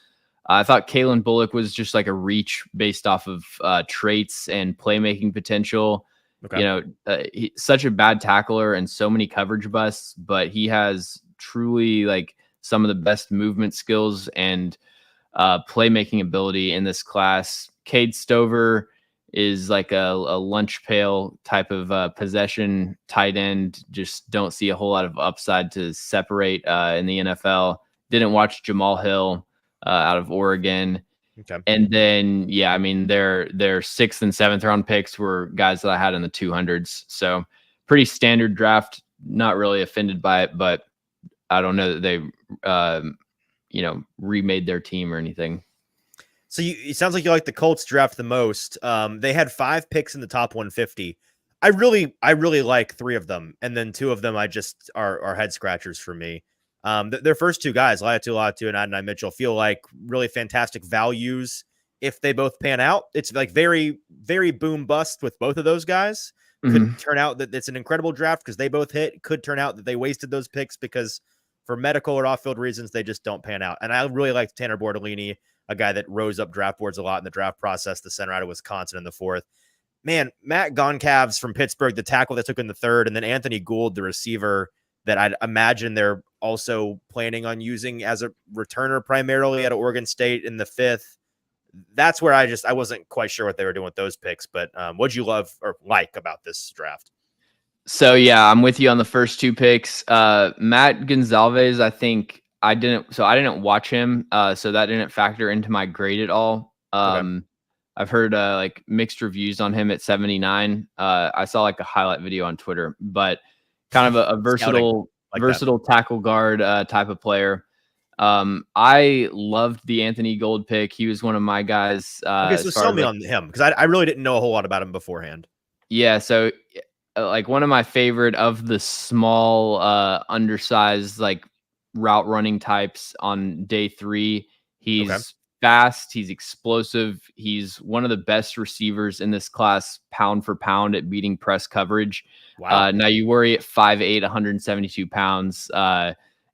Speaker 3: I thought Kalen Bullock was just a reach based off of traits and playmaking potential. Okay. He's such a bad tackler and so many coverage busts, but he has truly some of the best movement skills and playmaking ability in this class. Cade Stover is a lunch pail type of possession tight end. Just don't see a whole lot of upside to separate in the NFL. Didn't watch Jamal Hill out of Oregon. Okay. And then, their 6th and 7th round picks were guys that I had in the 200s. So pretty standard draft, not really offended by it, but I don't know that they, remade their team or anything.
Speaker 1: So it sounds like you like the Colts draft the most. They had 5 picks in the top 150. I really like 3 of them, and then 2 of them I just are head scratchers for me. Their first 2 guys, Laiatu and Adonai Mitchell, feel like really fantastic values if they both pan out, it's like very, very boom bust with both of those guys. Could turn out that it's an incredible draft because they both hit. Could turn out that they wasted those picks because for medical or off-field reasons, they just don't pan out. And I really like Tanner Bortolini, a guy that rose up draft boards a lot in the draft process, the center out of Wisconsin in the 4th. Man, Matt Goncalves from Pittsburgh, the tackle that took in the 3rd, and then Anthony Gould, the receiver that I'd imagine they're also planning on using as a returner primarily at Oregon State in the 5th. That's where I wasn't quite sure what they were doing with those picks, but what'd you love or like about this draft?
Speaker 3: So yeah, I'm with you on the first 2 picks. Matt Gonzalez, I didn't watch him. So that didn't factor into my grade at all.
Speaker 1: Okay.
Speaker 3: I've heard like mixed reviews on him at 79. I saw like a highlight video on Twitter, but kind of a versatile tackle guard type of player. I loved the Anthony Gould pick. He was one of my guys.
Speaker 1: Okay, so sell me on him because I really didn't know a whole lot about him beforehand.
Speaker 3: Yeah, so like one of my favorite of the small, undersized like route running types on day 3. He's fast. He's explosive. He's one of the best receivers in this class, pound for pound at beating press coverage.
Speaker 1: Wow.
Speaker 3: Now you worry at 5'8", 172 pounds.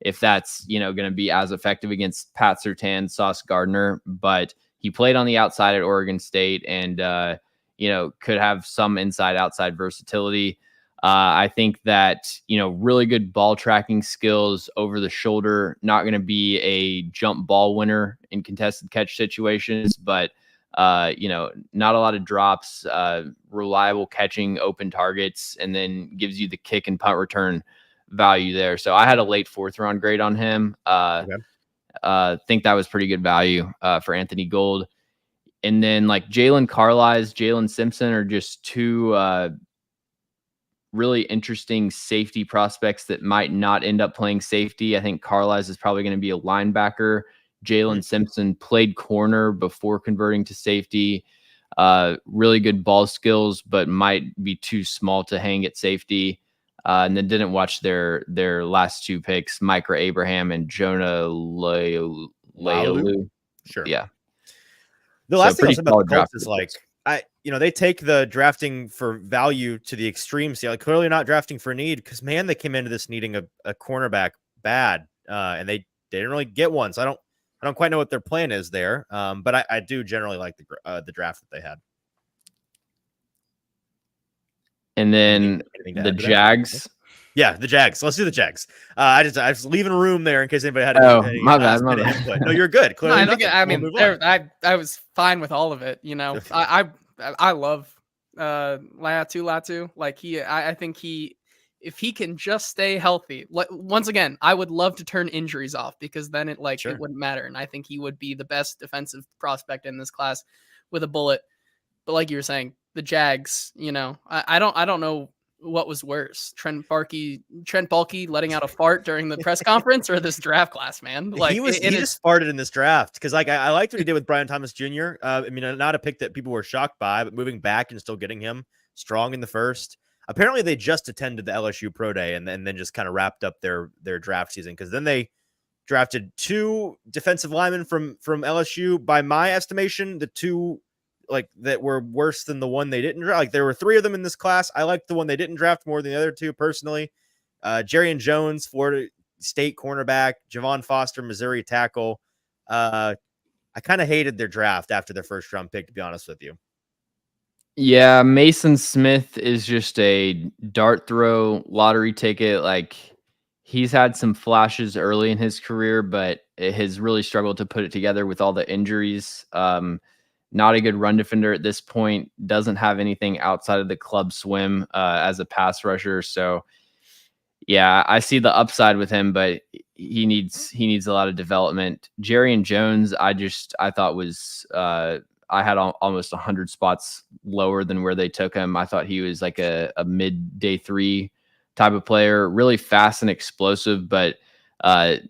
Speaker 3: If that's, going to be as effective against Pat Surtain, Sauce Gardner, but he played on the outside at Oregon State and, could have some inside outside versatility. I think that, really good ball tracking skills over the shoulder, not going to be a jump ball winner in contested catch situations, but, not a lot of drops, reliable catching, open targets, and then gives you the kick and punt return value there. So I had a late 4th round grade on him. Think that was pretty good value for Anthony Gould. And then like Jalen Carlisle, Jalen Simpson are just 2 really interesting safety prospects that might not end up playing safety. I think Carlisle is probably going to be a linebacker. Jalen Simpson played corner before converting to safety. Really good ball skills, but might be too small to hang at safety. And then didn't watch their last 2 picks, Micah Abraham and Jonah Lealu.
Speaker 1: Sure.
Speaker 3: Yeah.
Speaker 1: The last thing I'll say about the Colts is like, they take the drafting for value to the extremes. Like clearly not drafting for need because man, they came into this needing a cornerback bad, and they didn't really get one. So I don't quite know what their plan is there. But I do generally like the draft that they had.
Speaker 3: And then the Jags.
Speaker 1: Yeah, the Jags. Let's do the Jags. I was leaving room there in case anybody had any
Speaker 3: my bad.
Speaker 1: No, you're good. Clearly,
Speaker 2: I was fine with all of it. I love Latu. Like I think if he can just stay healthy. Once again, I would love to turn injuries off because then it wouldn't matter, and I think he would be the best defensive prospect in this class with a bullet. But like you were saying, the Jags, I don't know what was worse, Trent Baalke letting out a fart during the press conference or this draft class, man. Like
Speaker 1: he just farted in this draft because like I liked what he did with Brian Thomas Jr. Not a pick that people were shocked by, but moving back and still getting him strong in the 1st. Apparently they just attended the LSU Pro Day and then just kind of wrapped up their draft season because then they drafted 2 defensive linemen from LSU. By my estimation, the 2 like that were worse than the one they didn't draft. Like there were 3 of them in this class. I liked the one they didn't draft more than the other 2 personally. Jerrion Jones, Florida State cornerback, Javon Foster, Missouri tackle. I kind of hated their draft after their 1st round pick, to be honest with you.
Speaker 3: Yeah, Mason Smith is just a dart throw lottery ticket. Like he's had some flashes early in his career, but it has really struggled to put it together with all the injuries. Not a good run defender at this point. Doesn't have anything outside of the club swim as a pass rusher. So, yeah, I see the upside with him, but he needs a lot of development. Jerrion Jones, I thought was I had almost 100 spots lower than where they took him. I thought he was like a mid day 3 type of player, really fast and explosive, but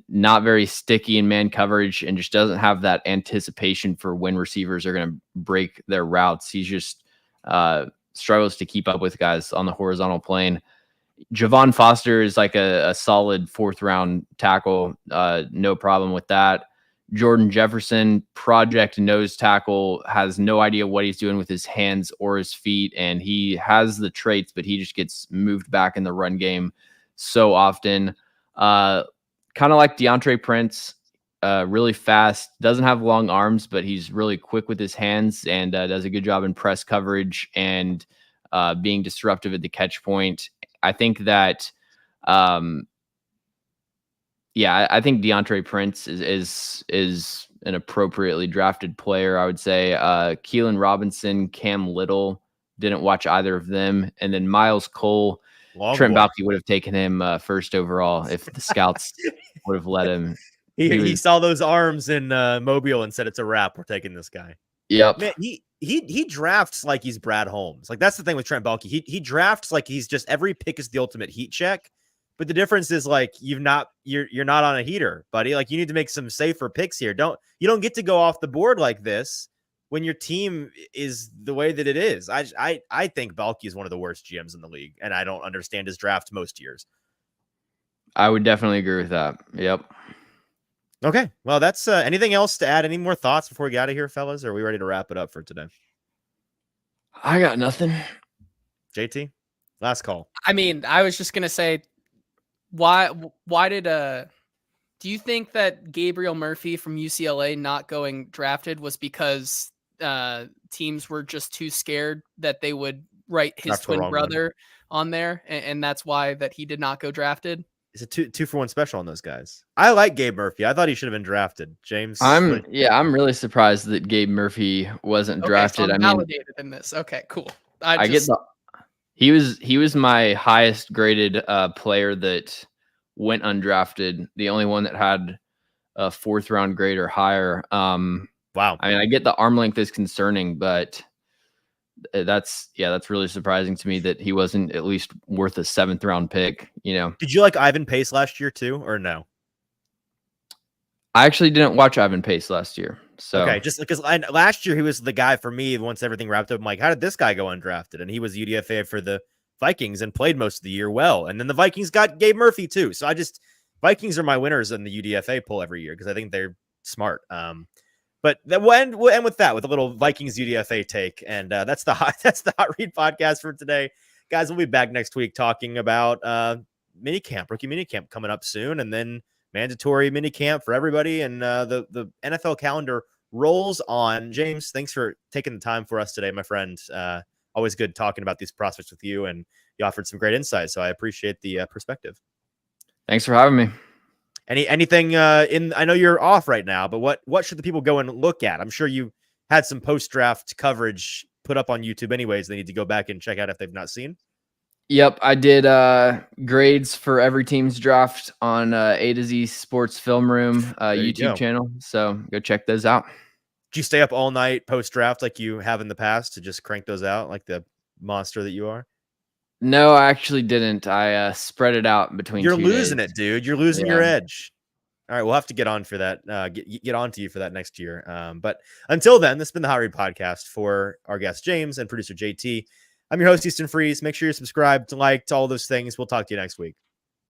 Speaker 3: not very sticky in man coverage and just doesn't have that anticipation for when receivers are going to break their routes. He's just struggles to keep up with guys on the horizontal plane. Javon Foster is like a solid 4th round tackle. No problem with that. Jordan Jefferson, project nose tackle, has no idea what he's doing with his hands or his feet, and he has the traits, but he just gets moved back in the run game so often. Kind of like DeAndre Prince, really fast, doesn't have long arms, but he's really quick with his hands and does a good job in press coverage and being disruptive at the catch point. I think that I think DeAndre Prince is an appropriately drafted player. I would say Keelan Robinson, Cam Little, didn't watch either of them, and then Miles Cole. Trent Baalke would have taken him first overall if the scouts would have let him.
Speaker 1: He saw those arms in Mobile and said, "It's a wrap. We're taking this guy."
Speaker 3: Yep.
Speaker 1: Man, he drafts like he's Brad Holmes. Like, that's the thing with Trent Baalke. He drafts like he's just, every pick is the ultimate heat check. But the difference is, like, you're not on a heater, buddy. Like, you need to make some safer picks here. You don't get to go off the board like this when your team is the way that it is. I think Baalke is one of the worst GMs in the league, and I don't understand his draft most years.
Speaker 3: I would definitely agree with that. Yep.
Speaker 1: Okay. Well, that's anything else to add? Any more thoughts before we get out of here, fellas? Or are we ready to wrap it up for today?
Speaker 3: I got nothing.
Speaker 1: JT, last call.
Speaker 2: I mean, I was just gonna say, why did do you think that Gabriel Murphy from UCLA not going drafted was because teams were just too scared that they would write his twin brother on there, and that's why that he did not go drafted?
Speaker 1: It's a two for one special on those guys. I like Gabe Murphy. I thought he should have been drafted. James,
Speaker 3: I'm really surprised that Gabe Murphy wasn't drafted.
Speaker 2: So I'm validated in this. Okay, cool.
Speaker 3: He was my highest graded player that went undrafted. The only one that had a 4th round grade or higher. Wow. I mean, I get the arm length is concerning, but that's really surprising to me that he wasn't at least worth a 7th round pick.
Speaker 1: Did you like Ivan Pace last year too, or no?
Speaker 3: I actually didn't watch Ivan Pace last year. So
Speaker 1: okay, just because last year he was the guy for me. Once everything wrapped up, I'm like, how did this guy go undrafted? And he was UDFA for the Vikings and played most of the year well. And then the Vikings got Gabe Murphy too. So Vikings are my winners in the UDFA poll every year because I think they're smart. But we'll end with that, with a little Vikings UDFA take. And that's the hot read podcast for today. Guys, we'll be back next week talking about rookie minicamp coming up soon, and then mandatory minicamp for everybody. And the NFL calendar rolls on. James, thanks for taking the time for us today, my friend. Always good talking about these prospects with you, and you offered some great insight, so I appreciate the perspective.
Speaker 3: Thanks for having me.
Speaker 1: Anything I know you're off right now, but what should the people go and look at? I'm sure you had some post-draft coverage put up on YouTube anyways. They need to go back and check out if they've not seen.
Speaker 3: Yep, I did grades for every team's draft on AToZFilmRoom YouTube channel, so go check those out.
Speaker 1: Did you stay up all night post-draft like you have in the past to just crank those out like the monster that you are?
Speaker 3: No, I actually didn't. I spread it out between.
Speaker 1: You're losing it, dude. You're losing your edge. All right, we'll have to get on for that. Get on to you for that next year. But until then, this has been the Hot Read Podcast for our guest James and producer JT. I'm your host, Easton Freeze. Make sure you're subscribed, liked, all those things. We'll talk to you next week.